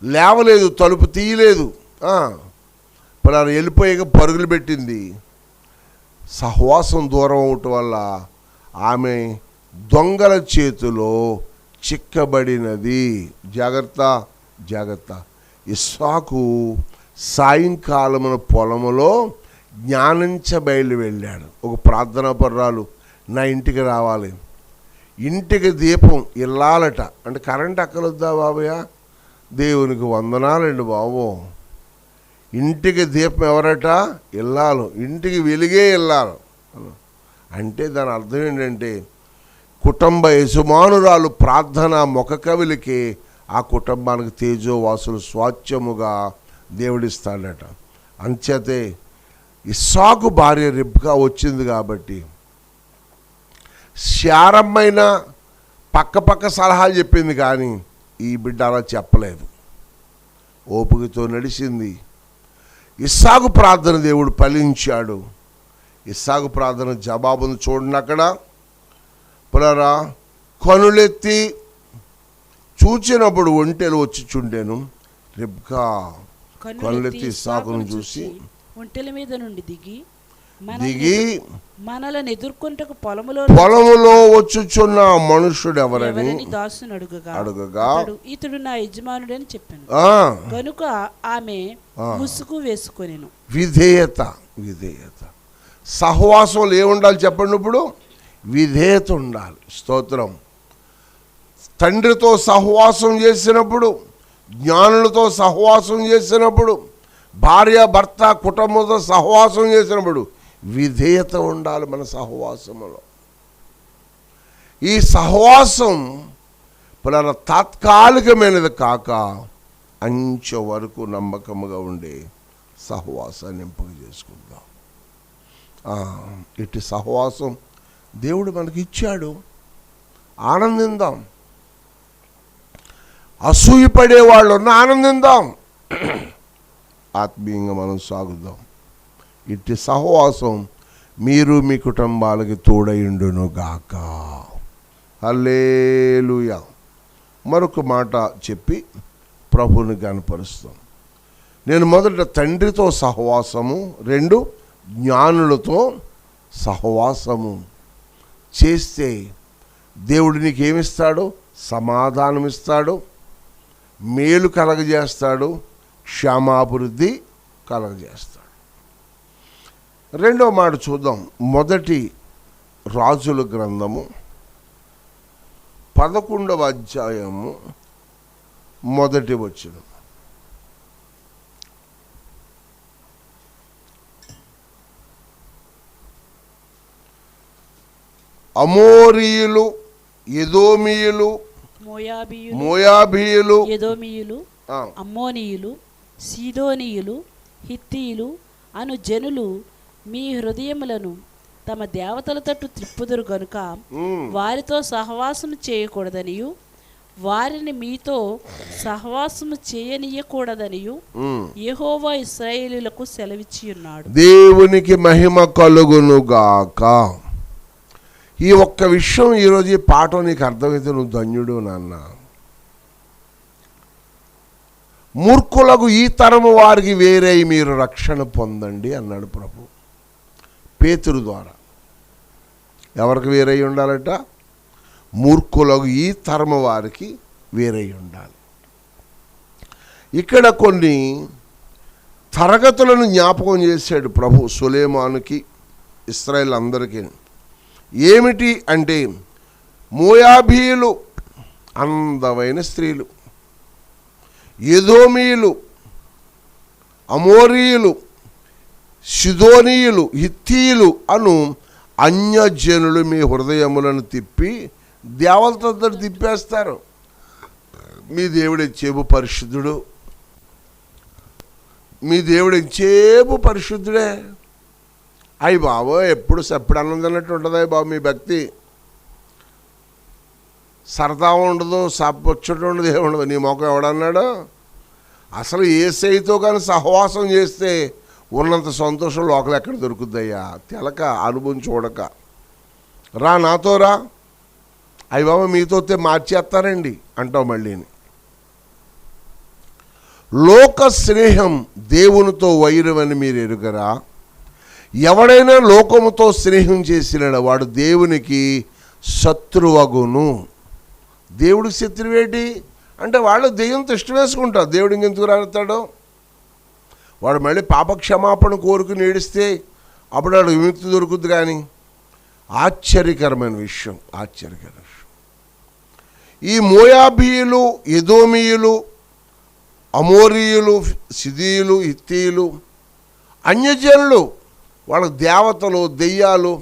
లేవలేదు, తలుపు తీయలేదు. ఇప్పుడు వెళ్ళిపోయాక పరుగులు పెట్టింది. సహవాసం దూరం అవటం వల్ల ఆమె దొంగల చేతిలో చిక్కబడినది. జాగ్రత్త. ఇస్సాకు సాయంకాలమున పొలములో జ్ఞానించబయలు వెళ్ళాడు. ఒక ప్రార్థనా పర్రాలు నా ఇంటికి రావాలి, ఇంటికి దీపం ఇల్లాలట. అంటే కరెంట్ అక్కలొద్దా బాబయ్య? దేవునికి వందనాలండి బాబు. ఇంటికి దీపం ఎవరట? ఇల్లాలు. ఇంటికి వెలిగే ఇల్లాలు అంటే దాని అర్థం ఏంటంటే కుటుంబ యజమానురాలు ప్రార్థన ముఖ కవిలికి ఆ కుటుంబానికి తేజోవాసులు స్వాచ్ఛముగా దేవుడిస్తాడట. అంచేతే ఇస్సాకు భార్య రిబ్కా వచ్చింది కాబట్టి శారమ్మైన పక్క సలహాలు చెప్పింది, కానీ ఈ బిడ్డ అలా చెప్పలేదు. ఓపికతో నడిచింది. ఇస్సాకు ప్రార్థన దేవుడు ఫలించాడు. ఇస్సాకు ప్రార్థన జవాబును చూడండి. అక్కడ పునరా కనులెత్తి చూచినప్పుడు ఒంటెలు వచ్చి చుండెను. రిబ్కా కనులెత్తి ఇస్సాకును చూసి ఒంటెల మీద నుండి దిగి మనలను ఎదుర్కొంటకు పొలములో వచ్చుచున్న మనుషుడు ఎవరని దాసుని అడుగగా ఇతడు నా యజమానుడని చెప్పాను. కనుక ఆమె ముసుగు వేసుకొనెను. విధేయత. సహవాసంలో ఏముండాలి చెప్పండి? ఇప్పుడు విధేయత ఉండాలి. స్తోత్రం. తండ్రితో సహవాసం చేసినప్పుడు, జ్ఞానులతో సహవాసం చేసినప్పుడు, భార్య భర్త కుటుంబంతో సహవాసం చేసినప్పుడు విధేయత ఉండాలి మన సహవాసంలో. ఈ సహవాసం పునర తాత్కాలికమైనది కాక అంచె వరకు నమ్మకముగా ఉండే సహవాసాన్ని ఎంపిక చేసుకుందాం. ఇటు సహవాసం దేవుడు మనకి ఇచ్చాడు, ఆనందిందాం. అసూయపడే వాళ్ళు ఉన్న ఆనందిందాం. ఆత్మీయంగా మనం సాగుదాం. ఇట్టి సహవాసం మీరు మీ కుటుంబాలకి తోడయుండును గాక. హల్లెలూయా. మరొక మాట చెప్పి ప్రభువుని కనపరుస్తాం. నేను మొదట తండ్రితో సహవాసము, 2 జ్ఞానులతో సహవాసము చేస్తే దేవుడు నీకేమిస్తాడు? సమాధానం ఇస్తాడు, మేలు కలగజేస్తాడు, క్షేమాభివృద్ధి కలగజేస్తాడు. రెండో మాట చూద్దాం. మొదటి రాజుల గ్రంథము 11వ అధ్యాయము మొదటి వచనం. అమోరీయులు, ఎదోమీయులు, మోయాబీయులు, ఎదోమీయులు, అమ్మోనీయులు, సీదోనీయులు, హిత్తీయులు అను జనులు మీ హృదయములను తమ దేవతల తట్టు త్రిప్పుదురు గనుక వారితో సహవాసము చేయకూడదనియు వారిని మీతో సహవాసము చేయనీయకూడదనియు యెహోవా ఇశ్రాయేలీయులకు సెలవిచ్చి ఉన్నాడు. దేవునికి మహిమ కలుగునుగాక. ఈ ఒక్క విషయం ఈరోజు ఈ పాఠం నీకు అర్థమైతే నువ్వు ధన్యుడు నాన్న. మూర్ఖులకు ఈ తరము వారికి వేరే మీరు రక్షణ పొందండి అన్నాడు ప్రభు పేతురు ద్వారా. ఎవరికి వేరై ఉండాలట? మూర్ఖులకు ఈ తరము వారికి వేరై ఉండాలి. ఇక్కడ కొన్ని తరగతులను జ్ఞాపకం చేశాడు ప్రభు సొలొమోనుకి, ఇశ్రాయేల్ అందరికీ. ఏమిటి అంటే, మోయాబీయులు అందమైన స్త్రీలు, ఎదోమీయులు, అమోరీయులు, సిదోనీయులు, హిత్తీయులు అను అన్యజనులు మీ హృదయములను తిప్పి దేవతలతో తిప్పేస్తారు. మీ దేవుడు ఎంచేపు పరిశుద్ధుడు, మీ దేవుడు ఎంచేపు పరిశుద్ధుడే. అయ్యి బాబో ఎప్పుడు సెప్పుడు అన్నదన్నట్టు ఉంటుంది. అయ్యి బాబు మీ భక్తి సరదా ఉండదు, సప్పొచ్చట ఉండదు, ఏముండదు. నీ మొఖం ఎవడన్నాడు? అసలు యేసయ్యతో కానీ సహవాసం చేస్తే ఉన్నంత సంతోషం లోకలు ఎక్కడ దొరుకుద్దయ్యా? తెలక అనుభవం చూడక రా, నాతో రా. అయ్యి బాబా మీతో మార్చేస్తారండి అంటావు మళ్ళీని. లోక స్నేహం దేవునితో వైరమని మీరు ఎరుగరా? ఎవడైనా లోకముతో స్నేహం చేసిన వాడు దేవునికి శత్రువగును. దేవుడికి శత్రువేటి అంటే వాళ్ళు దెయ్యంతో ఇష్టం వేసుకుంటారు. దేవుడు ఇంకెందుకు రాస్తాడు? వాడు మళ్ళీ పాపక్షమాపణ కోరుకుని ఏడిస్తే అప్పుడు వాడు విముక్తి దొరుకుద్ది. కానీ ఆశ్చర్యకరమైన విషయం, ఆశ్చర్యకరమైన విషయం, ఈ మోయాబీయులు, ఎదోమీయులు, అమోరీయులు, సిదీయులు, హిత్తీయులు అన్యజనులు, వాళ్ళ దేవతలు, దెయ్యాలు,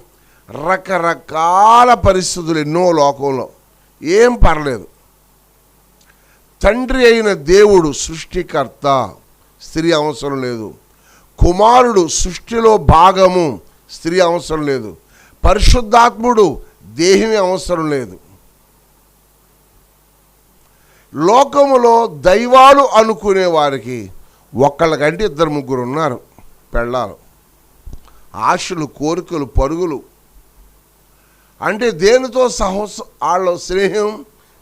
రకరకాల పరిస్థితులు ఎన్నో లోకంలో. ఏం పర్లేదు. తండ్రి అయిన దేవుడు సృష్టికర్త, స్త్రీ అవసరం లేదు. కుమారుడు సృష్టిలో భాగము, స్త్రీ అవసరం లేదు. పరిశుద్ధాత్ముడు దేహిని అవసరం లేదు. లోకములో దైవాలు అనుకునే వారికి ఒక్కళ్ళకంటే ఇద్దరు ముగ్గురు ఉన్నారు పెళ్ళాలు. ఆశలు, కోరికలు, పరుగులు. అంటే దేనితో వాళ్ళ స్నేహం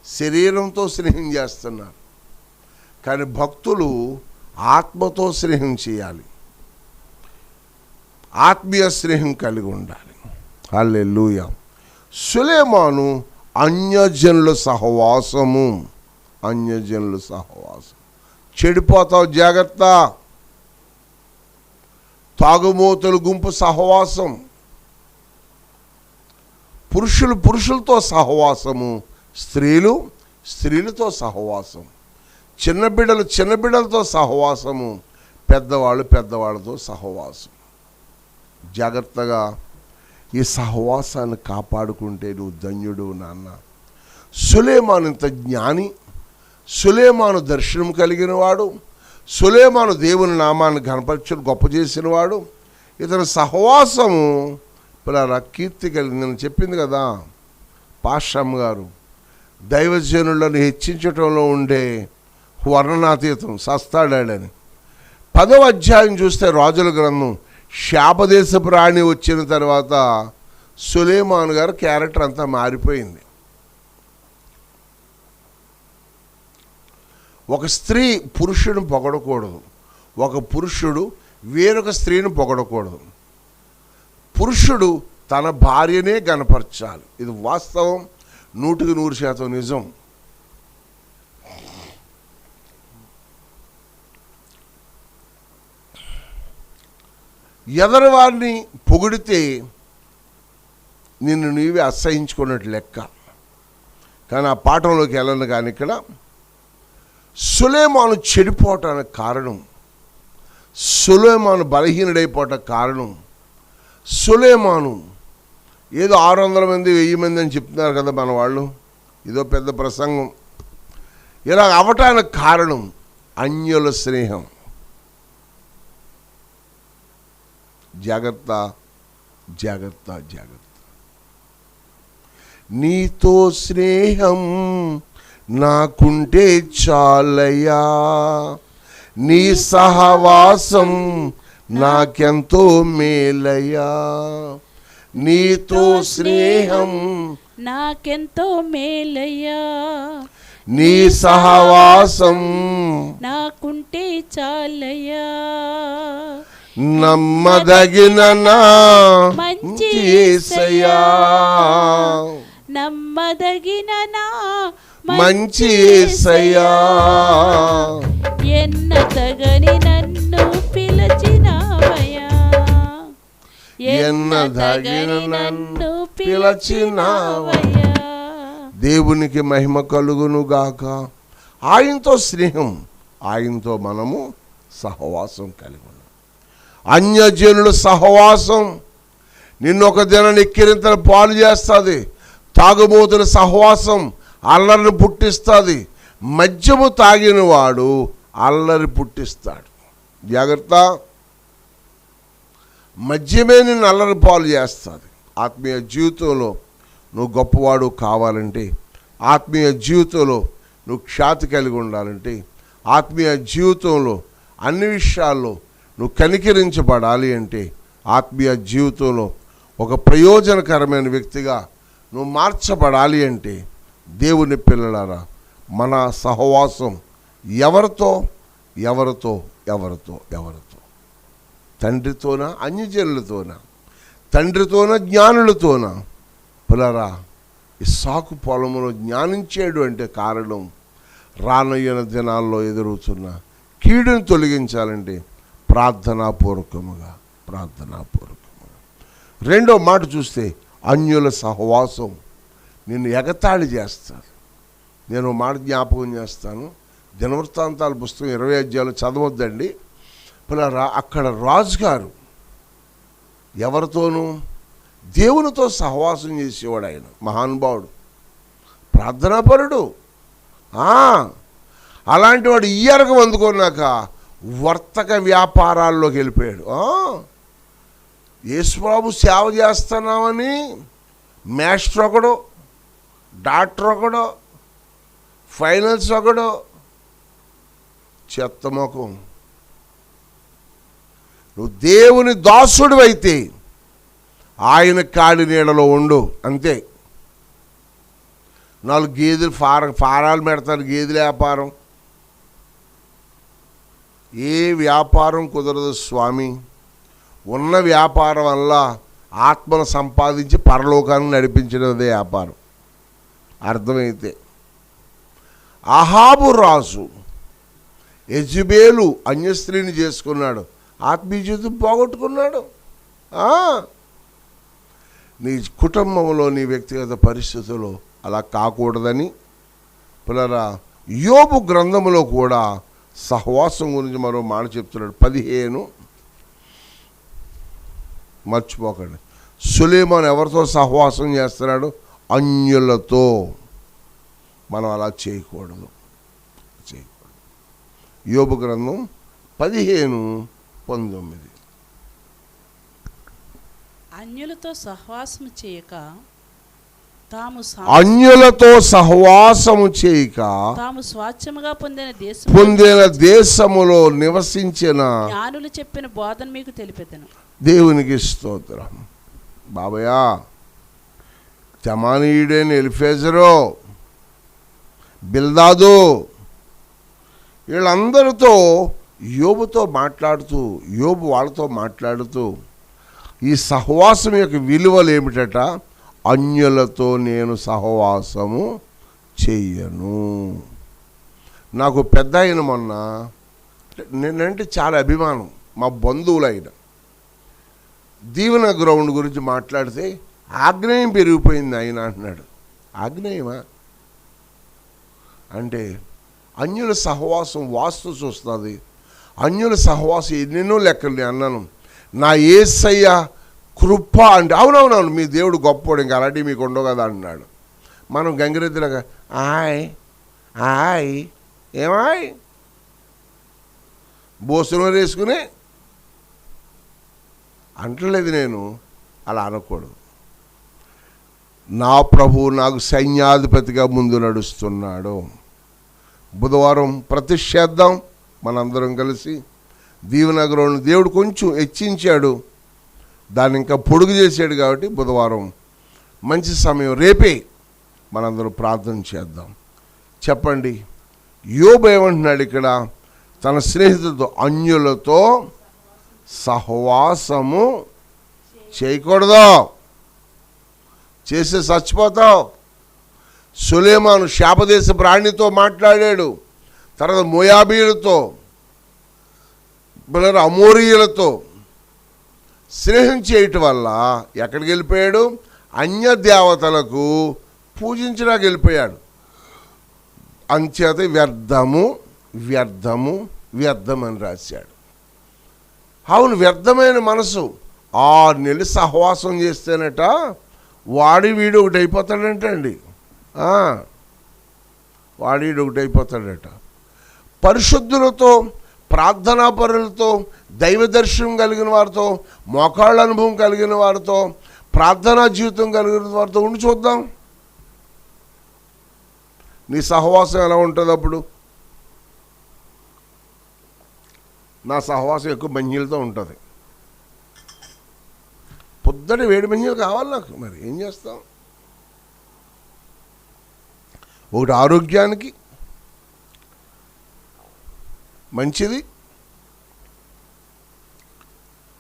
శరీరంతో స్నేహం చేస్తున్నారు. కానీ భక్తులు ఆత్మతో స్నేహం చేయాలి, ఆత్మీయ స్నేహం కలిగి ఉండాలి. హల్లెలూయా. సొలొమోను అన్యజనుల సహవాసము, అన్యజనుల సహవాసం. చెడిపోతావు, జాగ్రత్త. తాగుమోతుల గుంపు సహవాసం, పురుషులు పురుషులతో సహవాసము, స్త్రీలు స్త్రీలతో సహవాసం, చిన్నబిడ్డలు చిన్నబిడ్డలతో సహవాసము, పెద్దవాళ్ళు పెద్దవాళ్ళతో సహవాసం. జాగ్రత్తగా ఈ సహవాసాన్ని కాపాడుకుంటే నువ్వు ధన్యుడు నాన్న. సొలొమోను ఇంత జ్ఞాని, సొలొమోను దర్శనం కలిగిన వాడు, సొలొమోను దేవుని నామాన్ని ఘనపరచుని గొప్ప చేసినవాడు. ఇతని సహవాసము పిల్లల కీర్తి కలిగి. నేను చెప్పింది కదా పాశ్రమ్ గారు, దైవజనులను హెచ్చించటంలో ఉండే వర్ణనాతీతం, సస్తాడాడని. 10వ అధ్యాయం చూస్తే రాజుల గ్రంథం, శాపదేశపు రాణి వచ్చిన తర్వాత సొలొమోను గారు క్యారెక్టర్ అంతా మారిపోయింది. ఒక స్త్రీ పురుషుని పొగడకూడదు, ఒక పురుషుడు వేరొక స్త్రీని పొగడకూడదు. పురుషుడు తన భార్యనే గనపరచాలి. ఇది వాస్తవం, 100% నిజం. ఎదరవారిని పొగిడితే నిన్ను నీవే అసహించుకున్నట్టు లెక్క. కానీ ఆ పాఠంలోకి వెళ్ళను. కానీ ఇక్కడ సులైమాను చెడిపోవటానికి కారణం, సులైమాను బలహీనుడైపోవటానికి కారణం, సులైమాను ఏదో 600 మంది 1000 మంది అని చెప్తున్నారు కదా మన వాళ్ళు, ఇదో పెద్ద ప్రసంగం. ఇలా అవటానికి కారణం అన్యుల స్నేహం. జాగ్రత్త జాగ్రత్త జాగ్రత్త. నీతో స్నేహం నాకుంటే చాలయ్యా, నీ సహవాసం నాకెంతో మేలయ్యా. నీతో స్నేహం నాకెంతో మేలయ్యా, నీ సహవాసం నాకుంటే చాలయ్యా. నమ్మదగిన నా మంచి యేసయ్యా, నమ్మదగిన నా మంచి యేసయ్యా. ఎన్నతగని నన్ను పిలచినావయ్యా, ఎన్నదగిన నన్ను పిలచినావయ్యా. దేవునికి మహిమ కలుగును గాక. ఆయనతో స్నేహం, ఆయనతో మనము సహవాసం కలిగి ఉన్నాం. అన్యజనుల సహవాసం నిన్నొక దినాన్ని ఎక్కిరింతలు పాలు చేస్తుంది. తాగుబోతుల సహవాసం అల్లరిని పుట్టిస్తుంది. మద్యము తాగిన వాడు అల్లరి పుట్టిస్తాడు. జాగ్రత్త, మద్యమే నిన్ను అల్లరి పాలు చేస్తుంది. ఆత్మీయ జీవితంలో నువ్వు గొప్పవాడు కావాలంటే, ఆత్మీయ జీవితంలో నువ్వు ఖ్యాతి కలిగి ఉండాలంటే, ఆత్మీయ జీవితంలో అన్ని విషయాల్లో నువ్వు కనికరించబడాలి అంటే, ఆత్మీయ జీవితంలో ఒక ప్రయోజనకరమైన వ్యక్తిగా నువ్వు మార్చబడాలి అంటే, దేవుని పిల్లలారా, మన సహవాసం ఎవరితో ఎవరితో ఎవరితో ఎవరితో? తండ్రితోనా, అన్యజనులతోనా? తండ్రితోనా, జ్ఞానులతోనా? పిల్లరా, ఇస్సాకు పొలములో జ్ఞానించాడు అంటే కారణం రానయ్యన దినాల్లో ఎదురవుతున్న కీడును తొలగించాలంటే ప్రార్థనాపూర్వకముగా. రెండో మాట చూస్తే అన్యుల సహవాసం నిన్ను ఎగతాళి చేస్తారు. నేను మాట జ్ఞాపకం చేస్తాను. దినవృత్తాంతాల పుస్తకం 20 అధ్యాయాలు చదవద్దండి పిల్లరా. అక్కడ రాజుగారు ఎవరితోనూ దేవునితో సహవాసం చేసేవాడు. ఆయన మహానుభావుడు, ప్రార్థనాపరుడు. అలాంటి వాడు ఇయ్యరకం అందుకున్నాక వర్తక వ్యాపారాల్లోకి వెళ్ళిపోయాడు. యేసుబాబు సేవ చేస్తున్నామని మాస్టర్ ఒకడు, డాక్టర్ ఒకడు, ఫైనాన్స్ ఒకడు, చెత్తమొఖం. నువ్వు దేవుని దాసుడు అయితే ఆయన కాడి నీడలో ఉండు అంతే. 4 గేదెలు ఫారాలు పెడతారు, గేదెల వ్యాపారం. ఏ వ్యాపారం కుదరదు స్వామి. ఉన్న వ్యాపారం వల్ల ఆత్మను సంపాదించి పరలోకాన్ని నడిపించడమే వ్యాపారం. అర్థమైతే అహాబు రాజు యెజబేలు అన్యస్త్రీని చేసుకున్నాడు, ఆత్మీయ జీవితం పోగొట్టుకున్నాడు. నీ కుటుంబంలో, నీ వ్యక్తిగత పరిస్థితుల్లో అలా కాకూడదని పిల్లరా, యోబు గ్రంథంలో కూడా సహవాసం గురించి మరో మాట చెప్తున్నాడు. 15 మర్చిపోకండి. సులైమాను ఎవరితో సహవాసం చేస్తున్నాడు? అన్యులతో. మనం అలా చేయకూడదు. యోబు గ్రంథం 15:19. అన్యులతో సహవాసము చేయక అన్యులతో సహవాసము చేయక తాము స్వాచ్ఛముగా పొందిన దేశములో నివసించిన జ్ఞానులు చెప్పిన బోధన మీకు తెలిపెదను. దేవునికి స్తోత్రం. బాబయ్యా, తెమానీయుడైన ఎలిఫెజరు, బిల్దాదు, వీళ్ళందరితో యోబుతో మాట్లాడుతూ, యోబు వాళ్ళతో మాట్లాడుతూ ఈ సహవాసం యొక్క విలువలు ఏమిటట? అన్యులతో నేను సహవాసము చెయ్యను. నాకు పెద్ద ఆయన మొన్న, నేనంటే చాలా అభిమానం, మా బంధువులైన దీవెన గ్రౌండ్ గురించి మాట్లాడితే ఆగ్నేయం పెరిగిపోయింది ఆయన అంటున్నాడు. ఆగ్నేయమా అంటే అన్యుల సహవాసం వాస్తు చూస్తుంది. అన్యుల సహవాసం ఎన్నెన్నో లెక్కలు నేను అన్నాను. నా యేసయ్య కృప అంటే అవునవునవును మీ దేవుడు గొప్పోడు, ఇంకా అలాంటివి మీకు ఉండవు కదా అన్నాడు. మనం గంగిరెద్దులాగా ఆయ్ ఆయ్ ఏమాయ్ బోసులో వేసుకుని అంటలేదు. నేను అలా అనకూడదు. నా ప్రభువు నాకు సైన్యాధిపతిగా ముందు నడుస్తున్నాడు. బుధవారం ప్రతిష్ఠ చేద్దాం మనందరం కలిసి. దీవెన గ్రౌండ్ దేవుడు కొంచెం హెచ్చించాడు, దాన్ని ఇంకా పొడుగు చేశాడు కాబట్టి బుధవారం మంచి సమయం. రేపే మనందరం ప్రార్థన చేద్దాం. చెప్పండి, యోబు ఏమంటున్నాడు ఇక్కడ? తన స్నేహితులతో అన్యులతో సహవాసము చేయకూడదు, చేస్తే చచ్చిపోతావు. సులేమాను శాపదేశ ప్రాణితో మాట్లాడాడు. తర్వాత మోయాబీలతో, అమోరీయులతో స్నేహం చేయటం వల్ల ఎక్కడికి వెళ్ళిపోయాడు? అన్య దేవతలకు పూజించడానికి వెళ్ళిపోయాడు. అంచేత వ్యర్థము వ్యర్థము వ్యర్థం అని రాశాడు. అవును, వ్యర్థమైన మనసు 6 నెలలు సహవాసం చేస్తేనట వాడి వీడు ఒకటి అయిపోతాడంటండి. వాడి వీడు ఒకటి అయిపోతాడట. పరిశుద్ధులతో, ప్రార్థనాపరులతో, దైవ దర్శనం కలిగిన వారితో, మోకాళ్ళ అనుభవం కలిగిన వారితో, ప్రార్థనా జీవితం కలిగిన వారితో ఉండి చూద్దాం నీ సహవాసం ఎలా ఉంటుంది. అప్పుడు నా సహవాసం ఎక్కువ మంజీలతో ఉంటుంది. పొద్దుట వేడి మంజీలు కావాలి నాకు. మరి ఏం చేస్తాం? ఒకటి ఆరోగ్యానికి మంచిది,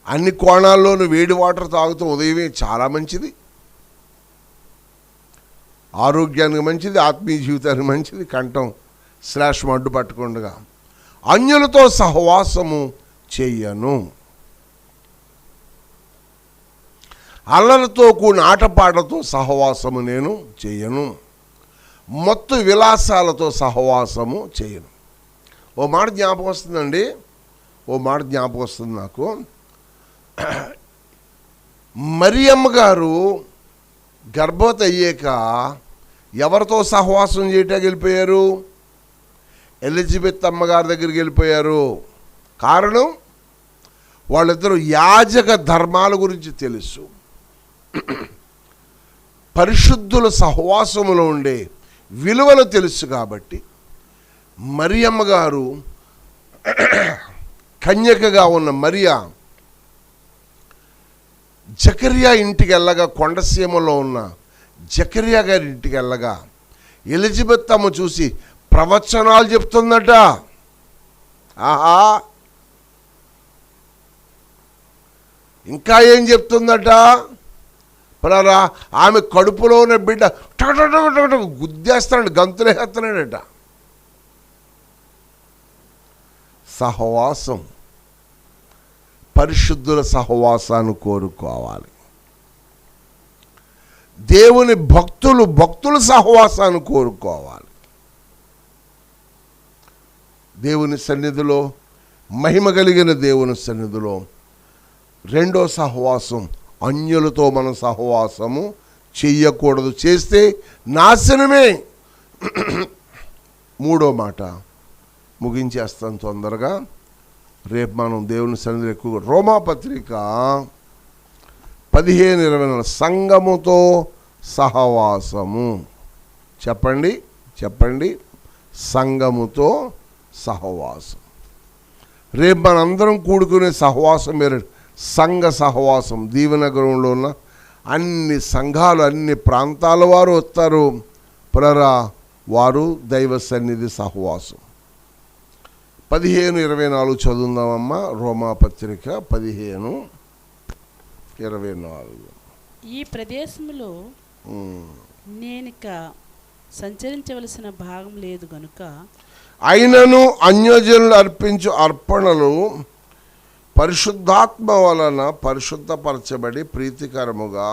అన్ని కోణాల్లోనూ వేడి వాటర్ తాగుతూ ఉదయమే చాలా మంచిది. ఆరోగ్యానికి మంచిది, ఆత్మీయ జీవితానికి మంచిది. కంఠం శ్లేషం అడ్డు పట్టకుండా అన్యులతో సహవాసము చెయ్యను. అల్లలతో కూడిన ఆటపాటలతో సహవాసము నేను చెయ్యను. మత్తు విలాసాలతో సహవాసము చేయను. ఓ మాట జ్ఞాపకం వస్తుందండి, నాకు. మరియమ్మ గారు గర్భవతి అయ్యాక ఎవరితో సహవాసం చేయటానికి వెళ్ళిపోయారు? ఎలిజబెత్ అమ్మగారి దగ్గరికి వెళ్ళిపోయారు. కారణం, వాళ్ళిద్దరూ యాజక ధర్మాల గురించి తెలుసు. పరిశుద్ధుల సహవాసములో ఉండే విలువలు తెలుసు కాబట్టి మరియమ్మ గారు, కన్యకగా ఉన్న మరియా జకర్యా ఇంటికి వెళ్ళగా, కొండసీమలో ఉన్న జకర్యా గారి ఇంటికి వెళ్ళగా ఎలిజబెత్ అమ్మ చూసి ప్రవచనాలు చెప్తుందట. ఆహా, ఇంకా ఏం చెప్తుందట? పలారా ఆమె కడుపులో ఉన్న బిడ్డ టక గుద్దేస్తాడు, గంతులేస్తున్నాడట. సహవాసం, పరిశుద్ధుల సహవాసాన్ని కోరుకోవాలి. దేవుని భక్తుల సహవాసాన్ని కోరుకోవాలి. దేవుని సన్నిధిలో, మహిమ కలిగిన దేవుని సన్నిధిలో రెండో సహవాసం, అన్యులతో మనం సహవాసము చెయ్యకూడదు. చేస్తే నాశనమే. మూడో మాట ముగించేస్తాను తొందరగా. రేపు మనం దేవుని సన్నిధిలో ఎక్కువ. రోమాపత్రిక 15:24 సంఘముతో సహవాసము. చెప్పండి సంఘముతో సహవాసం. రేపు మనందరం కూడుకునే సహవాసం మీరు సంఘ సహవాసం. దీవెన గ్రౌండ్లో ఉన్న అన్ని సంఘాలు, అన్ని ప్రాంతాల వారు వస్తారు. వారు దైవ సన్నిధి సహవాసం. 15:24 చదువుదామమ్మా. రోమాపత్రిక 15:24. ఈ ప్రదేశంలో నేనిక సంచరించవలసిన భాగం లేదు గనుక అయినను అన్యజనులు అర్పించు అర్పణలు పరిశుద్ధాత్మ వలన పరిశుద్ధపరచబడి ప్రీతికరముగా.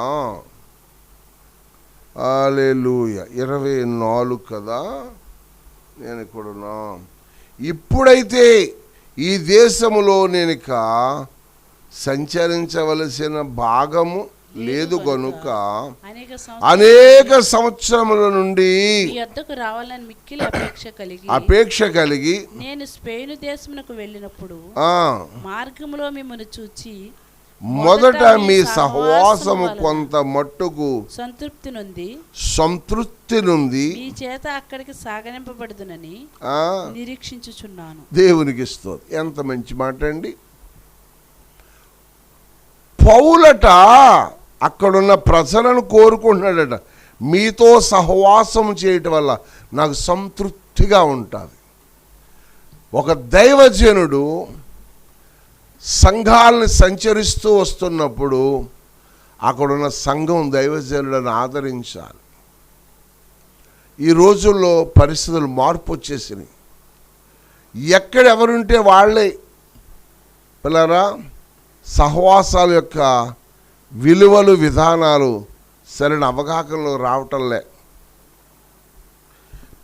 హల్లెలూయా. 24 కదా, నేను ఇక్కడున్నా. ఇప్పుడైతే ఈ దేశములో నేనిక సంచరించవలసిన భాగము లేదు గనుక అనేక సంవత్సరముల నుండి మీ యొద్దకు రావాలని మిక్కిలి అపేక్ష కలిగి నేను స్పెయిన్ దేశమునకు వెళ్ళినప్పుడు మార్గములో మిమ్మల్ని చూచి మొదట మీ సహవాసము కొంత మట్టుకు సంతృప్తి నుండి మీ చేత అక్కడికి సాగనింపబడుదునని నిరీక్షించుచున్నాను. దేవునికి స్తోత్రం. ఎంత మంచి మాట అండి. పౌలట అక్కడున్న ప్రజలను కోరుకుంటున్నాడట, మీతో సహవాసం చేయటం వల్ల నాకు సంతృప్తిగా ఉంటుంది. ఒక దైవజనుడు సంఘాలను సంచరిస్తూ వస్తున్నప్పుడు అక్కడున్న సంఘం దైవజనులను ఆదరించాలి. ఈ రోజుల్లో పరిస్థితులు మార్పు వచ్చేసినాయి. ఎక్కడెవరుంటే వాళ్ళే పిల్లరా, సహవాసాల యొక్క విలువలు విధానాలు సరైన అవగాహనలో రావటంలే.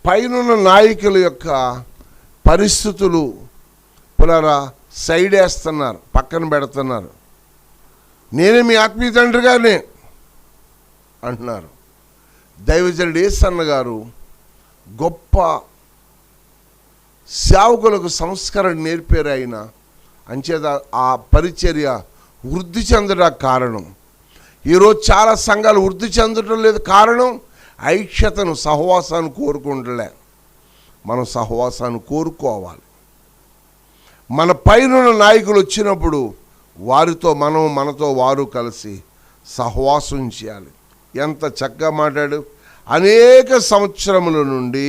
పైనున్న నాయకుల యొక్క పరిస్థితులు పిల్లరా సైడ్ వేస్తున్నారు, పక్కన పెడుతున్నారు. నేనే మీ ఆత్మీయ తండ్రిగానే అంటున్నారు. దైవజనుడు యేసన్న గారు గొప్ప సేవకులకు సంస్కరణ నేర్పారు. ఆయన అంచేత ఆ పరిచర్య వృద్ధి చెందడానికి కారణం. ఈరోజు చాలా సంఘాలు వృద్ధి చెందడం లేదు. కారణం ఐక్యతను, సహవాసాన్ని కోరుకుంటలే. మనం సహవాసాన్ని కోరుకోవాలి. మన పైన నాయకులు వచ్చినప్పుడు వారితో మనం, మనతో వారు కలిసి సహవాసం చేయాలి. ఎంత చక్కగా మాట్లాడు. అనేక సంవత్సరముల నుండి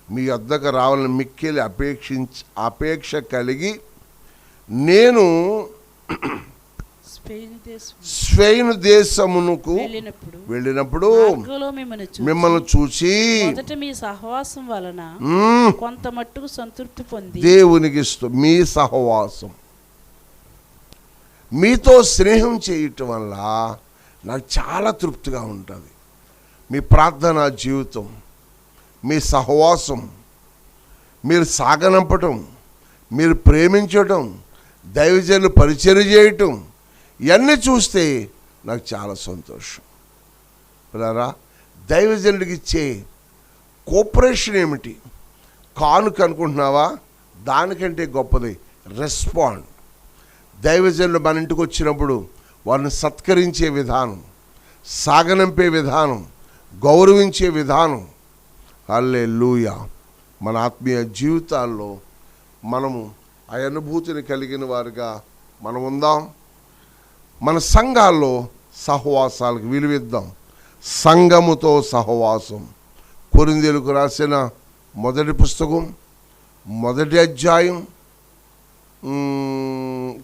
మీ వద్దకు రావాలని మిక్కిలి అపేక్ష కలిగి నేను స్పెయిన్ దేశమునకు వెళ్ళినప్పుడు మిమ్మల్ని చూసి మీ సహవాసం వలన కొంత మట్టుకు సంతృప్తి పొంది దేవునికి మీ సహవాసం, మీతో స్నేహం చేయటం వల్ల నాకు చాలా తృప్తిగా ఉంటుంది. మీ ప్రార్థనా జీవితం, మీ సహవాసం, మీరు సాగనంపటం, మీరు ప్రేమించటం, దైవజనులు పరిచర్య చేయటం, ఇవన్నీ చూస్తే నాకు చాలా సంతోషం. పిల్లరా, దైవజనుడికి ఇచ్చే కోఆపరేషన్ ఏమిటి? కానుక అనుకుంటున్నావా? దానికంటే గొప్పది రెస్పాండ్. దైవజనులు మన ఇంటికి వచ్చినప్పుడు వారిని సత్కరించే విధానం, సాగనంపే విధానం, గౌరవించే విధానం. హల్లెలూయా. మన ఆత్మీయ జీవితాల్లో మనము ఆ అనుభూతిని కలిగిన వారుగా మనం ఉందాం. మన సంఘాల్లో సహవాసాలకు విలువిద్దాం. సంఘముతో సహవాసం. కొరింథీయులకు రాసిన మొదటి పుస్తకం 1వ అధ్యాయం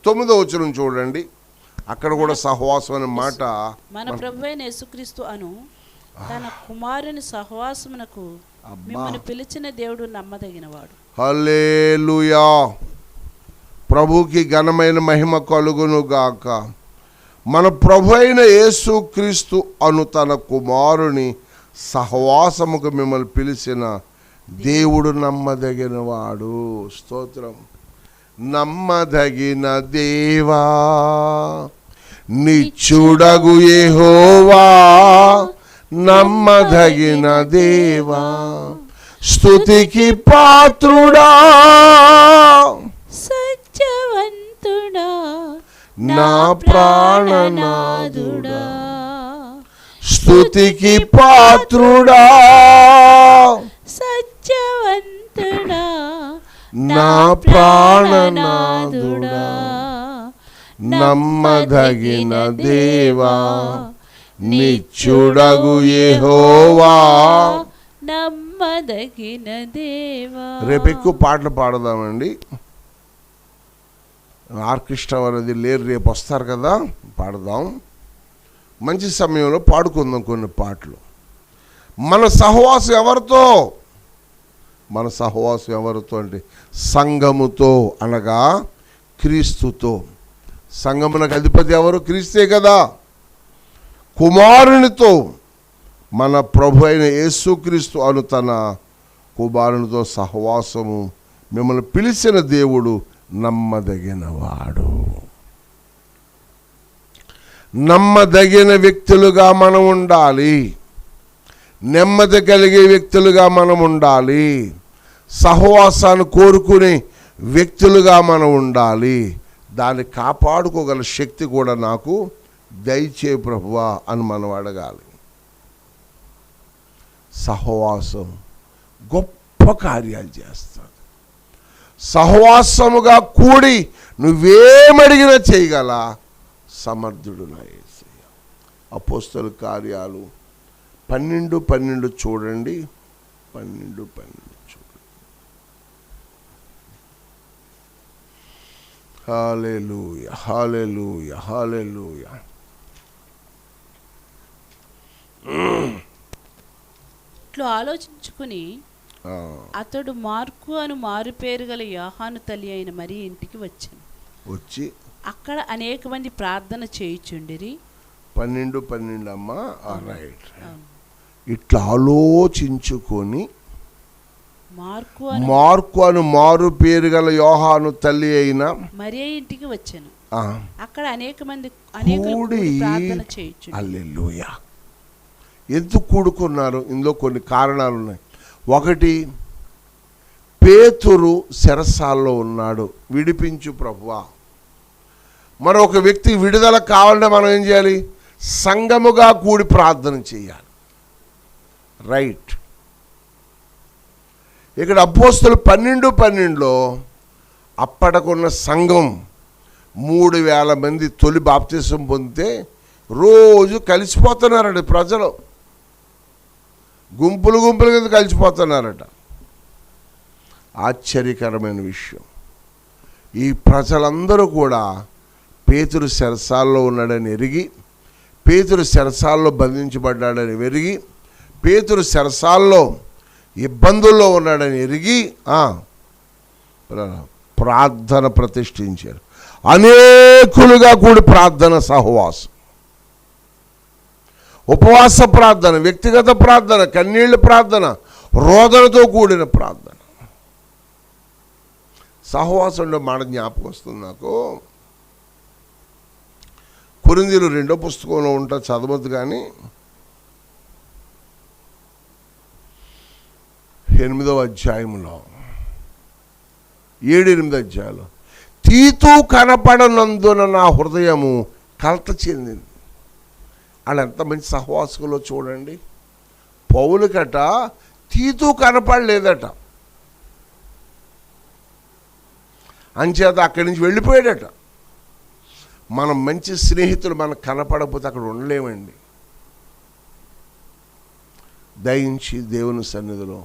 9వ వచనం చూడండి. అక్కడ కూడా సహవాసం అనే మాట. మన ప్రభువైన యేసుక్రీస్తు అను తన కుమారుని సహవాసమునకు మిమ్మల్ని పిలిచిన దేవుడు నమ్మదగినవాడు. హల్లెలూయా. ప్రభుకి ఘనమైన మహిమ కలుగును గాక. మన ప్రభు అయిన యేసుక్రీస్తు అను తన కుమారుని సహవాసముకు మిమ్మల్ని పిలిచిన దేవుడు నమ్మదగినవాడు. స్తోత్రం. నమ్మదగిన దేవా నిత్యుడగు యెహోవా, నమ్మదగిన దేవా స్తుతికి పాత్రుడా, సత్యవంతుడా, నా ప్రాణనాథుడా, స్తుతికి పాత్రుడా, సత్యవంతుడా, నా ప్రాణనాథుడా, నమ్మదగిన దేవా నిత్యుడగు యెహోవా, నమ్మదగిన దేవా. రేపు ఎక్కువ పాటలు పాడదామండి. ఆర్కెస్ట్రా అనేది లేరు, రేపు వస్తారు కదా, పాడదాం. మంచి సమయంలో పాడుకుందాం కొన్ని పాటలు. మన సహవాసం ఎవరితో? మన సహవాసం ఎవరితో అంటే సంఘముతో, అనగా క్రీస్తుతో. సంఘమునకు అధిపతి ఎవరు? క్రీస్తే కదా. కుమారునితో, మన ప్రభు అయిన యేసుక్రీస్తు అను తన కుమారునితో సహవాసము మిమ్మల్ని పిలిచిన దేవుడు నమ్మదగినవాడు. నమ్మదగిన వ్యక్తులుగా మనం ఉండాలి. నెమ్మది కలిగే వ్యక్తులుగా మనం ఉండాలి. సహవాసాన్ని కోరుకునే వ్యక్తులుగా మనం ఉండాలి. దాన్ని కాపాడుకోగల శక్తి కూడా నాకు దయచే ప్రభువా అని మనం అడగాలి. సహవాసం గొప్ప కార్యాలు చేస్తుంది. సహవాసముగా కూడి నువ్వేమడిగినా చేయగల సమర్థుడు నా యేసయ్య. అపోస్తల కార్యాలు 12:12 చూడండి. 12:12 చూడండి. హల్లెలూయా, హల్లెలూయా, హల్లెలూయా. ఇట్లా ఆలోచించుకుని అతడు మార్కు అను మారు పేరు గల యోహాను తల్లి అయిన మరి ఇంటికి వచ్చి అక్కడ అనేక మంది ప్రార్థన చేయుచుండిరి. 12:12 అమ్మా. రైట్. ఇట్లా ఆలోచించుకొని మార్కు అను మారు పేరు గల యోహాను తల్లి అయిన మరియ ఇంటికి వచ్చాను. అక్కడ అనేక మంది ప్రార్థన చేయుచుండిరి. హల్లెలూయా. ఎందుకు కూడుకున్నారు? ఇందులో కొన్ని కారణాలు ఉన్నాయి. ఒకటి, పేతురు చెరసాల్లో ఉన్నాడు, విడిపించు ప్రభువా. మరొక వ్యక్తి విడుదల కావాలంటే మనం ఏం చేయాలి? సంఘముగా కూడి ప్రార్థన చేయాలి. రైట్. ఇక్కడ అపోస్తలు 12:12లో అప్పటికున్న సంఘం 3000 మంది తొలి బాప్తిసం పొందితే రోజు కలిసిపోతున్నారట. ప్రజలు గుంపులు గుంపులు కింద కలిసిపోతున్నారట. ఆశ్చర్యకరమైన విషయం. ఈ ప్రజలందరూ కూడా పేతురు చెరసాల్లో ఉన్నాడని ఎరిగి, పేతురు చెరసాల్లో బంధించబడ్డాడని ఎరిగి, పేతురు చెరసాల్లో ఇబ్బందుల్లో ఉన్నాడని ఎరిగి ప్రార్థన ప్రతిష్ఠించారు. అనేకులుగా కూడి ప్రార్థన, సహవాసం, ఉపవాస ప్రార్థన, వ్యక్తిగత ప్రార్థన, కన్నీళ్ళ ప్రార్థన, రోదనతో కూడిన ప్రార్థన. సహవాసంలో మాట జ్ఞాపకం వస్తుంది నాకు. కొరింథీయులు 2వ పుస్తకంలో ఉంటా, చదవద్దు కానీ 8వ అధ్యాయంలో 7-8 అధ్యాయాలు, తీతు కనపడనందున నా హృదయము కలత చెందింది. వాళ్ళు ఎంత మంచి సహవాసకులో చూడండి. పౌలుకట తీతు కనపడలేదట, అంచేత అక్కడి నుంచి వెళ్ళిపోయాడట. మనం మంచి స్నేహితులు మనకు కనపడకపోతే అక్కడ ఉండలేమండి. దయించి దేవుని సన్నిధిలో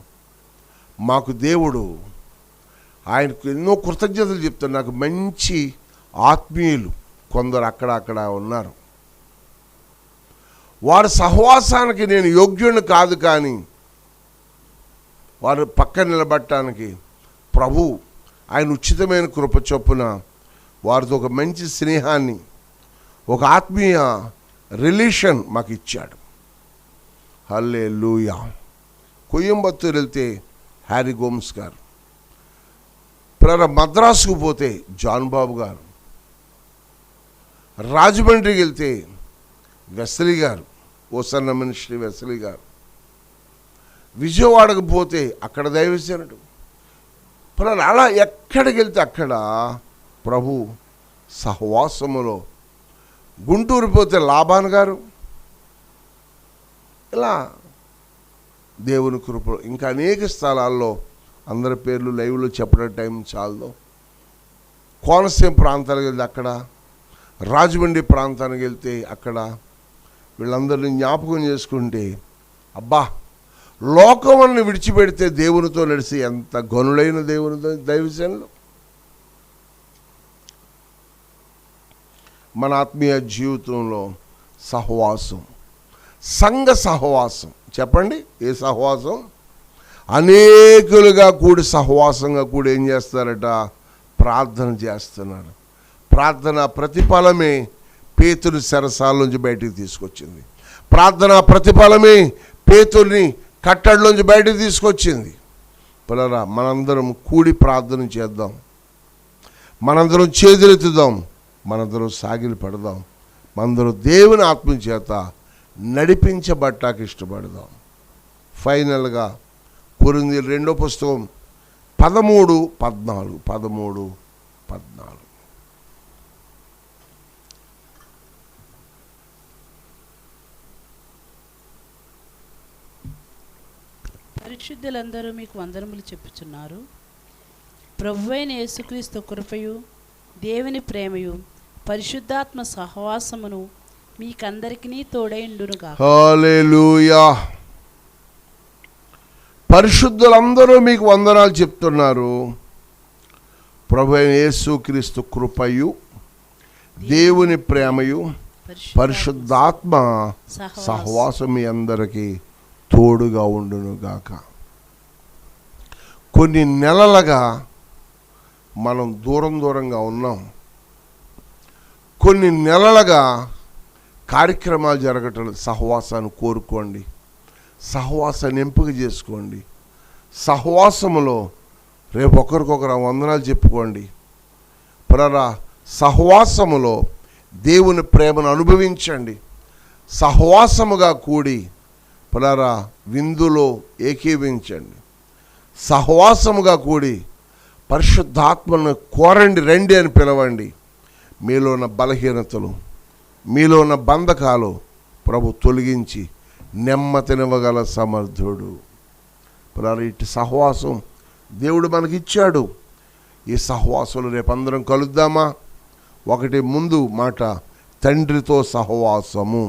మాకు దేవుడు, ఆయనకు ఎన్నో కృతజ్ఞతలు చెప్తాను. నాకు మంచి ఆత్మీయులు కొందరు అక్కడ ఉన్నారు. వారి సహవాసానికి నేను యోగ్యుని కాదు, కానీ వారు పక్కన నిలబడటానికి ప్రభు ఆయన ఉచితమైన కృప చొప్పున వారితో ఒక మంచి స్నేహాన్ని, ఒక ఆత్మీయ రిలేషన్ మాకు ఇచ్చాడు. హల్లెలూయా. కోయంబత్తూరు వెళ్తే హ్యారీ గోమ్స్ గారు, మద్రాసుకు పోతే జాన్ బాబు గారు, రాజమండ్రికి వెళ్తే వెస్లీ గారు, ఓసన్న మినిస్ట్రీ వెస్లీ గారు, విజయవాడకు పోతే అక్కడ దైవసేనుడు. అలా ఎక్కడికి వెళ్తే అక్కడ ప్రభు సహవాసములో. గుంటూరు పోతే లాబాన్ గారు, ఇలా దేవుని కృపలో ఇంకా అనేక స్థలాల్లో అందరి పేర్లు లైవ్లో చెప్పడం టైం చాలదు. కోనసీమ ప్రాంతాలకు వెళ్తే అక్కడ, రాజమండ్రి ప్రాంతానికి వెళ్తే అక్కడ, వీళ్ళందరినీ జ్ఞాపకం చేసుకుంటే అబ్బా, లోకములను విడిచిపెడితే దేవునితో నడిచి ఎంత గనులైన దేవుని దైవజనులు. మన ఆత్మీయ జీవితంలో సహవాసం, సంఘ సహవాసం. చెప్పండి, ఏ సహవాసం? అనేకులుగా కూడి సహవాసంగా కూడి ఏం చేస్తారట? ప్రార్థన చేస్తున్నారు. ప్రార్థన ప్రతిఫలమే పేతురు చెరసాల నుంచి బయటికి తీసుకొచ్చింది. ప్రార్థన ప్రతిఫలమే పేతుర్ని కట్టడిలోంచి బయటికి తీసుకొచ్చింది. పిల్లరా, మనందరం కూడి ప్రార్థన చేద్దాం, మనందరం చేతులెత్తుదాం, మనందరం సాగిలి పడదాం, మనందరం దేవుని ఆత్మ చేత నడిపించబట్టాకి ఇష్టపడదాం. ఫైనల్గా కొరింథీయుల 2వ పుస్తకం 13:14. పరిశుద్ధులందరూ మీకు వందనములు చెప్పుచున్నారు. ప్రభువైన యేసుక్రీస్తు కృపయు, దేవుని ప్రేమయు, పరిశుద్ధాత్మ సహవాసమును మీకందరికీ తోడైండునుగా. హల్లెలూయా. పరిశుద్ధులందరూ మీకు వందనాలు చెప్తున్నారు. ప్రభువైన యేసుక్రీస్తు కృపయు, దేవుని ప్రేమయు, పరిశుద్ధాత్మ సహవాసం మీ అందరికీ తోడుగా ఉండునుగాక. కొన్ని నెలలుగా మనం దూరంగా ఉన్నాం. కొన్ని నెలలుగా కార్యక్రమాలు జరగటం. సహవాసాన్ని కోరుకోండి, సహవాసాన్ని ఎంపిక చేసుకోండి. సహవాసములో రేపు ఒకరికొకరు వందనాలు చెప్పుకోండి. ప్రరా సహవాసములో దేవుని ప్రేమను అనుభవించండి. సహవాసముగా కూడి ప్రరా విందులో ఏకీవించండి. సహవాసముగా కూడి పరిశుద్ధాత్మను కోరండి, రండి అని పిలవండి. మీలో ఉన్న బలహీనతలు, మీలో ఉన్న బంధకాలు ప్రభు తొలగించి నెమ్మదినివ్వగల సమర్థుడు. ఇటు సహవాసం దేవుడు మనకిచ్చాడు. ఈ సహవాసంలో రేపు అందరం కలుద్దామా? ఒకటి ముందు మాట, తండ్రితో సహవాసము.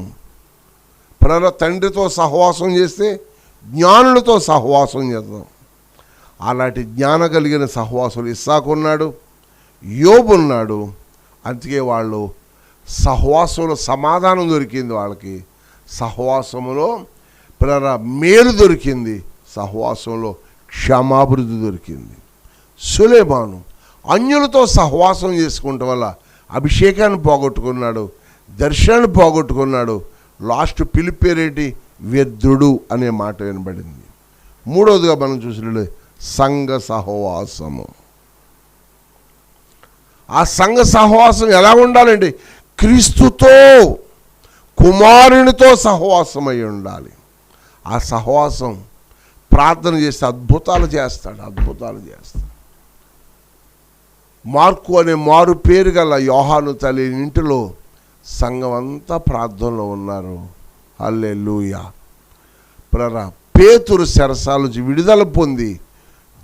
తండ్రితో సహవాసం చేస్తే జ్ఞానులతో సహవాసం చేద్దాం. అలాంటి జ్ఞానం కలిగిన సహవాసులు ఇస్సాకున్నాడు, యోబున్నాడు. అందుకే వాళ్ళు సహవాసంలో సమాధానం దొరికింది, వాళ్ళకి సహవాసములో మేలు దొరికింది, సహవాసంలో క్షమాభివృద్ధి దొరికింది. సులైమాను అన్యులతో సహవాసం చేసుకుంటం వల్ల అభిషేకాన్ని పోగొట్టుకున్నాడు, దర్శనాన్ని పోగొట్టుకున్నాడు. లాస్ట్ పిలిపేరేటి వ్యర్థుడు అనే మాట వినబడింది. మూడవదిగా మనం చూసినట్టు సంఘ సహవాసము. ఆ సంఘ సహవాసం ఎలా ఉండాలండి? క్రీస్తుతో, కుమారునితో సహవాసమై ఉండాలి. ఆ సహవాసం ప్రార్థన చేస్తే అద్భుతాలు చేస్తాడు. మార్కు అనే మారు పేరు గల యోహాను తల్లి ఇంటిలో సంఘం అంతా ప్రార్థనలో ఉన్నారు. హల్లెలూయా. పేతురు చెరసాల నుంచి విడుదల పొంది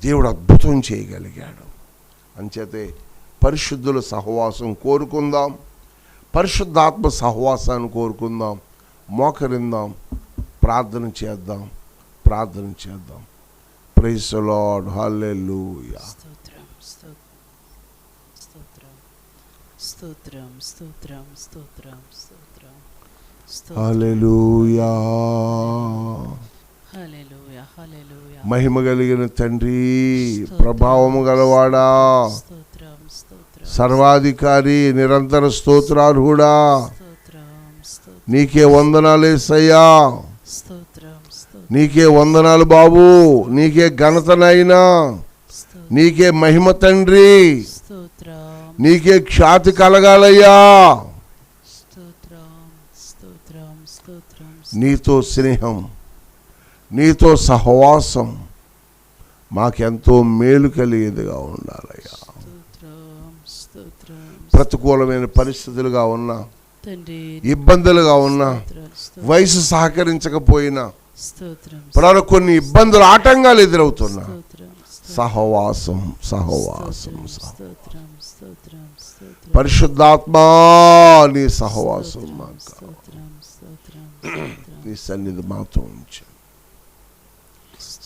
దేవుడు అద్భుతం చేయగలిగాడు. అంచేతే పరిశుద్ధుల సహవాసం కోరుకుందాం, పరిశుద్ధాత్మ సహవాసాన్ని కోరుకుందాం, మోకరిందాం, ప్రార్థన చేద్దాం. Praise the lord. హల్లెలూయా. హల్లెలూయా. మహిమ కలిగిన తండ్రి, ప్రభావము గలవాడా, సర్వాధికారి, నిరంతర స్తోత్రార్హుడా, నీకే వందనాలు యేసయ్యా, నీకే వందనాలు బాబు, నీకే ఘనతనైనా, నీకే మహిమ తండ్రి, నీకే ఖ్యాతి కలగాలయ్యా. నీతో స్నేహం, నీతో సహవాసం మాకెంతో మేలు కలిగేదిగా ఉండాలయ్యా. ప్రతికూలమైన పరిస్థితులుగా ఉన్నా, ఇబ్బందులుగా ఉన్నా, వయసు సహకరించకపోయినా, కొన్ని ఇబ్బందులు, ఆటంకాలు ఎదురవుతున్నా, సహవాసం పరిశుద్ధాత్మా నీ సహవాసం మాకు, నీ సన్నిధి మాతో ఉంచు.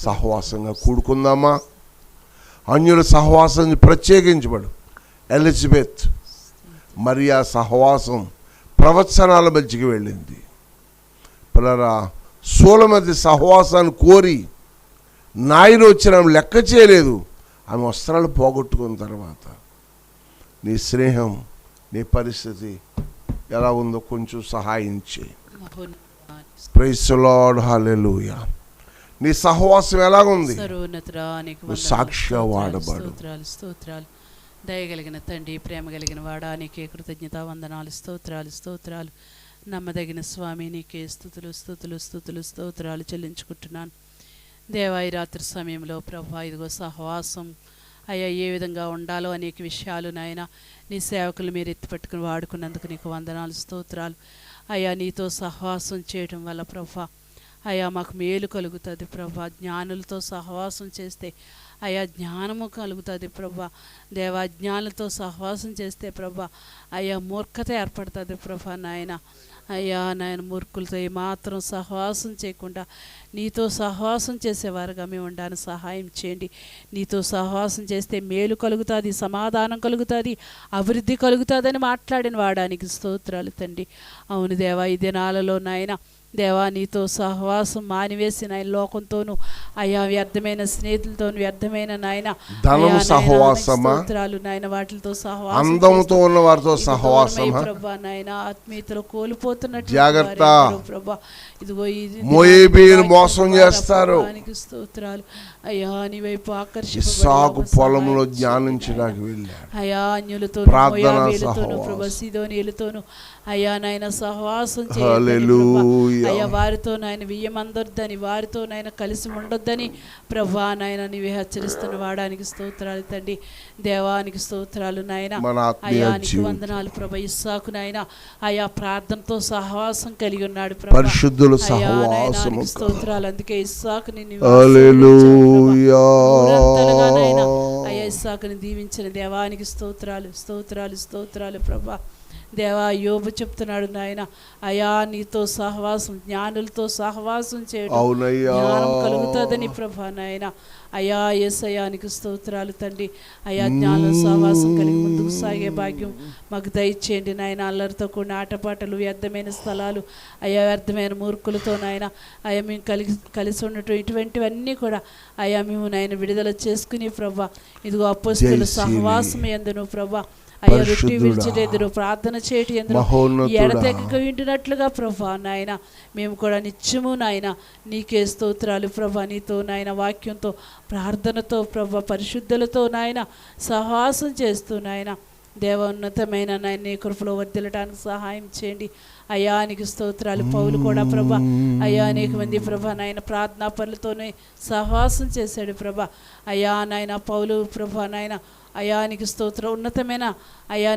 సహవాసంగా కూడుకుందామా? అన్యుల సహవాసం ప్రత్యేకించబడు. ఎలిజబెత్, మరియా సహవాసం ప్రవచనాల మధ్యకి వెళ్ళింది. పిల్లరా, సోలమతి సహవాసాన్ని కోరి నాయన వచ్చిన లెక్క చేయలేదు. ఆమె వస్త్రాలు పోగొట్టుకున్న తర్వాత నీ స్నేహం, నీ పరిస్థితి ఎలా ఉందో కొంచెం సహాయం చేయి. మహోన్నతుడా, ప్రైజ్ ది లార్డ్, హల్లెలూయా. నీ సహవాసం ఎలాగుంది? సర్వోన్నతుడా, నీకు నువ్వు వందనాలు, సాక్షిగా స్తోత్రాలు, వాడబడు. స్తోత్రాలు స్తోత్రాలు. దయగలిగిన తండ్రి, ప్రేమ కలిగిన వాడా, నీకే కృతజ్ఞత వందనాలు, స్తోత్రాలు స్తోత్రాలు. నమ్మదగిన స్వామి, నీకే స్తుతులు స్తుతులు స్తుతులు స్తోత్రాలు చెల్లించుకుంటున్నాను. దేవా, ఈ రాత్రి సమయంలో ప్రభా, ఇదిగో సహవాసం అయ్యా ఏ విధంగా ఉండాలో అనేక విషయాలు నాయన నీ సేవకులు మీరు ఎత్తిపెట్టుకుని వాడుకున్నందుకు నీకు వందనాలు, స్తోత్రాలు. అయ్యా, నీతో సహవాసం చేయడం వల్ల ప్రభా అయ్యా మాకు మేలు కలుగుతుంది ప్రభా. జ్ఞానులతో సహవాసం చేస్తే అయ్యా జ్ఞానము కలుగుతుంది ప్రభా. దేవా, జ్ఞానులతో సహవాసం చేస్తే ప్రభా అయ్యా మూర్ఖత ఏర్పడుతుంది ప్రభా. నాయన అయ్యా నాయన మూర్ఖులతో ఏమాత్రం సహవాసం చేయకుండా నీతో సహవాసం చేసేవారుగా మేము ఉండడానికి సహాయం చేయండి. నీతో సహవాసం చేస్తే మేలు కలుగుతుంది, సమాధానం కలుగుతుంది, అభివృద్ధి కలుగుతుందని మాట్లాడిన వాడానికి స్తోత్రాలు తండ్రి. అవును దేవా, ఈ దినాలలో నాయన దేవా నీతో సహవాసం మానివేసిన లోకంతోనూ అయ్యా వ్యర్థమైన స్నేహితులతోనూ వ్యర్థమైన నాయన ధనము సహవాసమా, స్తోత్రాలు నాయన వాటితో సహవాసం, అందముతో ఉన్న వారితో సహవాసమా, ప్రభా నాయన ఆత్మీయతలో కోల్పోతున్నట్టు జాగ్రత్త. ప్రభా ఇదిగో మోయాబీయులు మోసం చేస్తారు. స్తోత్రాలు అయ్యా, నీ వైపు ఇస్సాకు పొలంలో ధ్యానించడానికి వెళ్ళాడు. అయ్యా అన్యులతో ప్రార్థన ప్రభా సీదోనీయులతోనూ అయ్యా నాయన సహవాసం హల్లెలూయా. అయ్యా వారితో నాయన వియ్యమందొద్దని, వారితో నాయన కలిసి ఉండొద్దని ప్రభా నాయన నీవే హెచ్చరిస్తున్న వాడానికి స్తోత్రాలు తండ్రి. దేవానికి స్తోత్రాలు నాయన. అయ్యా నీకు వందనాలు ప్రభా. ఇస్సాకు నాయన అయ్యా ప్రార్థనతో సహవాసం కలిగి ఉన్నాడు ప్రభా. పరిశుద్ధుల సహవాసము స్తోత్రాలు. అందుకే ఇస్సాకుని హల్లెలూయా. అయ్యా ఇస్సాకుని దీవించిన దేవానికి స్తోత్రాలు స్తోత్రాలు స్తోత్రాలు ప్రభా. దేవా, యోబు చెప్తున్నాడు నాయన అయ్యా నీతో సహవాసం, జ్ఞానులతో సహవాసం చేయడం జ్ఞానం కలుగుతుందని ప్రభా నాయన. అయ్యా యేసయ్యానికి స్తోత్రాలు తండ్రి. అయ్యా జ్ఞానం సహవాసం కలిగి ముందుకు సాగే భాగ్యం మాకు దయచేయండి నాయన. అల్లరితో కూడిన ఆటపాటలు, వ్యర్థమైన స్థలాలు, అయ్యా వ్యర్థమైన మూర్ఖులతో నాయన అయ్యా మేము కలిసి ఉండటం, ఇటువంటివన్నీ కూడా అయ్యా మేము నాయన విడుదల చేసుకుని ప్రభా ఇదిగో అపోస్తలుల సహవాసం యందును ప్రభా అయ్యా రొట్టి విడిచినెదురు ప్రార్థన చేయటి ఎందుకు ఎడతెగక వింటున్నట్లుగా ప్రభా నాయన మేము కూడా నిత్యము నాయన నీకే స్తోత్రాలు ప్రభా. నీతో నాయన వాక్యంతో, ప్రార్థనతో ప్రభా, పరిశుద్ధులతో నాయన సహవాసం చేస్తూ నాయన దేవోన్నతమైన నాయన నీ కృపలో వర్ధిల్లడానికి సహాయం చేయండి. అయ్యా నీకు స్తోత్రాలు. పౌలు కూడా ప్రభా అయ్యా అనేక మంది ప్రభా నాయన ప్రార్థనా పనులతోనే సహవాసం చేశాడు ప్రభా. అయ్యా నాయన పౌలు ప్రభా నాయన అయ్యా నీకు స్తోత్రం. ఉన్నతమైన అయ్యా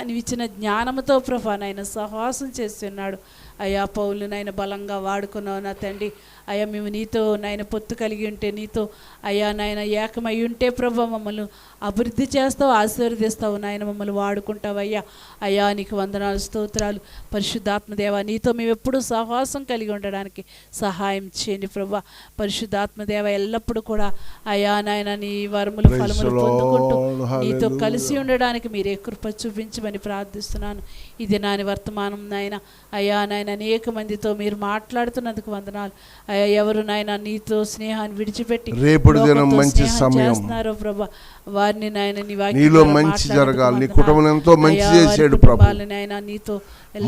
నీవిచ్చిన జ్ఞానముతో ప్రభా నాయన సహవాసం చేస్తున్నాడు. అయ్యా పౌలు నాయన బలంగా వాడుకున్నావు నా తండ్రి. అయ్యా మేము నీతో నాయన పొత్తు కలిగి ఉంటే, నీతో అయ్యా నాయన ఏకమై ఉంటే ప్రభా మమ్మల్ని అభివృద్ధి చేస్తావు, ఆశీర్వదిస్తావు నాయన, మమ్మల్ని వాడుకుంటావు అయ్యా. అయ్యా నీకు వందనాలు స్తోత్రాలు. పరిశుద్ధాత్మదేవ నీతో మేము ఎప్పుడూ సహవాసం కలిగి ఉండడానికి సహాయం చేయండి ప్రభా. పరిశుద్ధాత్మదేవ ఎల్లప్పుడూ కూడా అయ్యా నాయన నీ వరములు ఫలములు పొందుకుంటూ నీతో కలిసి ఉండడానికి మీరే కృప చూపించమని ప్రార్థిస్తున్నాను. ఇది నాని వర్తమానం నాయన. అయ్యా నాయన అనేక మందితో మీరు మాట్లాడుతున్నందుకు వందనాలు అయ్యా. ఎవరు నాయన నీతో స్నేహాన్ని విడిచిపెట్టి రేపటి దినం మంచి సమయం చేస్తున్నారో ప్రభా వారిని నాయన నీ నీలో మంచి జరగాలి. నీ కుటుంబం ఎంతో మంచి చేశాడు ప్రభు. నాయన నీతో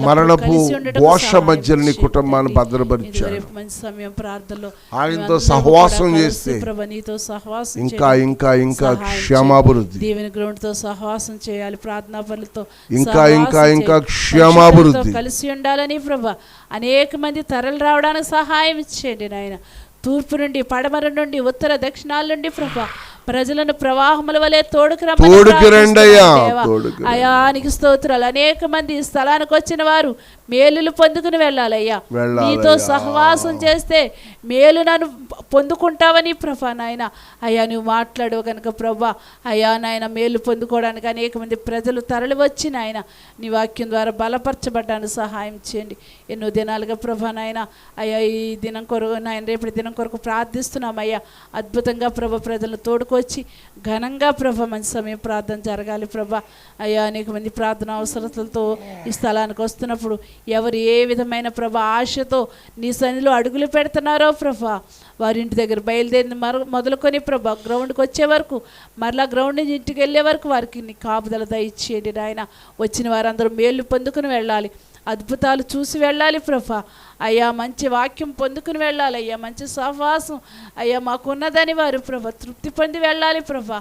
మరణపు ఘోష మధ్య నీ కుటుంబాన్ని భద్రపరిచాడు. మంచి సమయం ప్రార్థనలో ఆయనతో సహవాసం చేస్తే ప్రభా నీతో సహవాసం ఇంకా ఇంకా ఇంకా క్షేమాభివృద్ధి, దేవుని గ్రౌండ్తో సహవాసం చేయాలి, ప్రార్థనా పనులతో ఇంకా ఇంకా ఇంకా క్షేమాభివృద్ధి కలిసి ఉండాలని ప్రభా అనేక మంది తరలి రావడానికి సహాయం ఇచ్చేయండి నాయన. తూర్పు నుండి, పడమర నుండి, ఉత్తర దక్షిణాల నుండి ప్రభా ప్రజలను ప్రవాహముల వలె తోడుకు అయ్యా నీకు స్తోత్రాలు. అనేక మంది ఈ స్థలానికి వచ్చిన వారు మేలులు పొందుకుని వెళ్ళాలయ్యా. నీతో సహవాసం చేస్తే మేలు నన్ను పొందుకుంటావని ప్రభా నాయన అయ్యా నువ్వు మాట్లాడవు కనుక ప్రభా అయ్యా నాయన మేలు పొందుకోవడానికి అనేక మంది ప్రజలు తరలి వచ్చి నాయన నీ వాక్యం ద్వారా బలపరచబడ్డానికి సహాయం చేయండి. ఎన్నో దినాలుగా ప్రభా నాయన అయ్యా ఈ దినం కొరకు నాయన రేపటి దినం కొరకు ప్రార్థిస్తున్నాం అయ్యా. అద్భుతంగా ప్రభా ప్రజలను తోడుకు గ్రౌండ్కి వచ్చి ఘనంగా ప్రభా మంచి సమయం ప్రార్థన జరగాలి ప్రభా. అయ్యా అనేక మంది ప్రార్థన అవసరతలతో ఈ స్థలానికి వస్తున్నప్పుడు ఎవరు ఏ విధమైన ప్రభా ఆశతో నీ సన్నిధిలో అడుగులు పెడుతున్నారో ప్రభా, వారి ఇంటి దగ్గర బయలుదేరి మొదలుకొని ప్రభా గ్రౌండ్కి వచ్చే వరకు, మరలా గ్రౌండ్ నుంచి ఇంటికి వెళ్ళే వరకు వారికి నీ కాపుదల దయచేయండి నాయన. వచ్చిన వారందరూ మేలు పొందుకుని వెళ్ళాలి, అద్భుతాలు చూసి వెళ్ళాలి ప్రభా. అయ్యా మంచి వాక్యం పొందుకుని వెళ్ళాలి అయ్యా, మంచి సహవాసం అయ్యా మాకున్నదని వారు ప్రభా తృప్తి పొంది వెళ్ళాలి ప్రభా.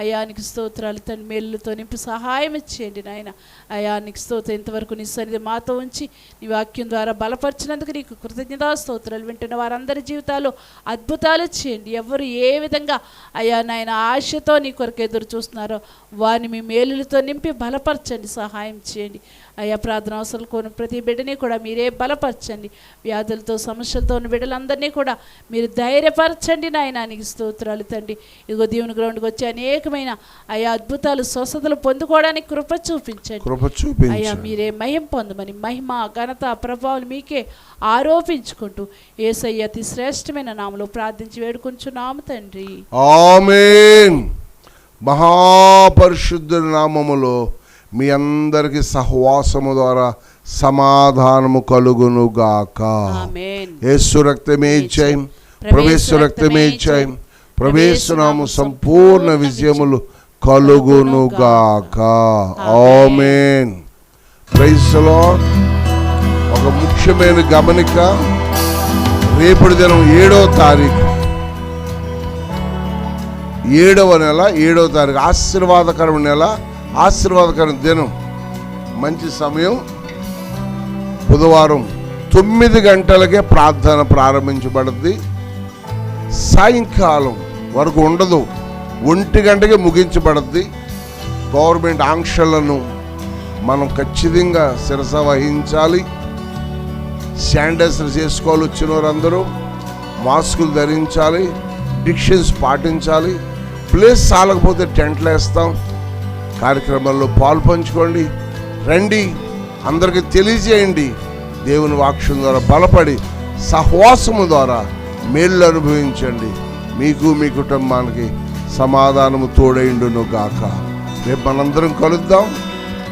అయ్యా నీకు స్తోత్రాలు తండ్రి, మేలుతో నింపి సహాయం ఇచ్చేయండి నాయన. అయ్యా నీకు స్తోత్రం, ఇంతవరకు నీ సన్నిధి మాతో ఉంచి నీ వాక్యం ద్వారా బలపరిచినందుకు నీకు కృతజ్ఞతా స్తోత్రాలు. వింటున్న వారందరి జీవితాల్లో అద్భుతాలు చేయండి. ఎవరు ఏ విధంగా అయ్యా నాయన ఆశతో నీ కొరకు ఎదురు చూస్తున్నారో వారిని మీ మేలులతో నింపి బలపరచండి, సహాయం చేయండి అయ్యా. ప్రార్థన అవసరాలు కోని ప్రతి బిడ్డని కూడా మీరే బలపరచండి. వ్యాధులతో సమస్యలతో ఉన్న బిడ్డలందరినీ కూడా మీరు ధైర్యపరచండి నాయన. నీకు స్తోత్రాలు తండ్రి. ఇదిగో దేవుని గ్రౌండ్కి వచ్చి అనేకమైన అయ్యా అద్భుతాలు స్వస్థతలు పొందుకోవడానికి కృప చూపించండి అయ్యా. మీరే మహిమ పొందమని మహిమ ఘనత ప్రభావాలు మీకే ఆరోపించుకుంటూ యేసయ్య అతి శ్రేష్టమైన నామములో ప్రార్థించి వేడుకొంచున్నాము తండ్రి. ఆమేన్. మహాపరిశుద్ధ నామములో మీ అందరికి సహవాసము ద్వారా సమాధానము కలుగును గాక. యేసు రక్తమే జయం, ప్రభుయేసు రక్తమే జయం, ప్రభుయేసు నామము సంపూర్ణ విజయములు కలుగును గాక. ఆమేన్. Praise the lord. ఒక ముఖ్యమైన గమనిక, రేపటి దినం 7వ తారీఖు 7వ నెల 7వ తారీఖు ఆశీర్వాదకరమైన నెల, ఆశీర్వాదకరమైన దినం. మంచి సమయం బుధవారం 9 గంటలకే ప్రార్థన ప్రారంభించబడుద్ది. సాయంకాలం వరకు ఉండదు, 1 గంటకే ముగించబడుద్ది. గవర్నమెంట్ ఆంక్షలను మనం ఖచ్చితంగా శిరస వహించాలి. శానిటైజర్ చేసుకోవాలి, వచ్చిన వారందరూ మాస్కులు ధరించాలి, డిక్షన్స్ పాటించాలి. ప్లేస్ చాలకపోతే టెంట్లు వేస్తాం. కార్యక్రమాల్లో పాలు పంచుకోండి, రండి, అందరికీ తెలియజేయండి. దేవుని వాక్యం ద్వారా బలపడి సహవాసము ద్వారా మేళ్ళు అనుభవించండి. మీకు మీ కుటుంబానికి సమాధానము తోడైండును గాక. రేపు మనందరం కలుద్దాం,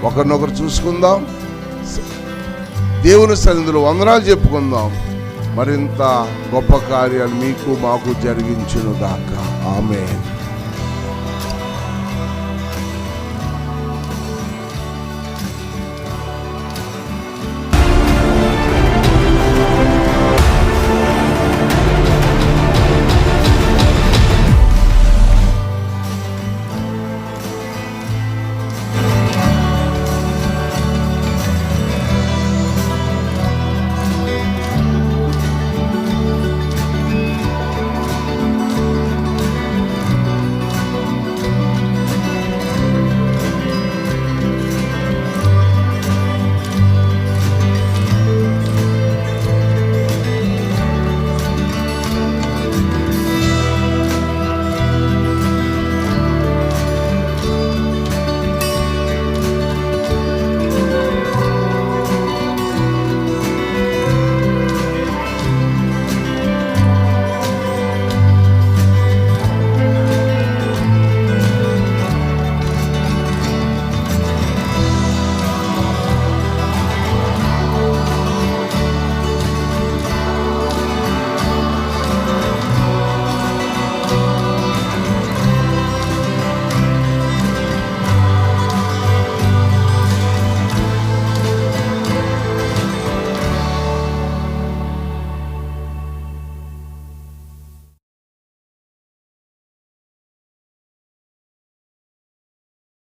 ఒకరినొకరు చూసుకుందాం, దేవుని సన్నిధిలో వందనాలు చెప్పుకుందాం. మరింత గొప్ప కార్యాలు మీకు మాకు జరిగించును గాక. ఆమేన్.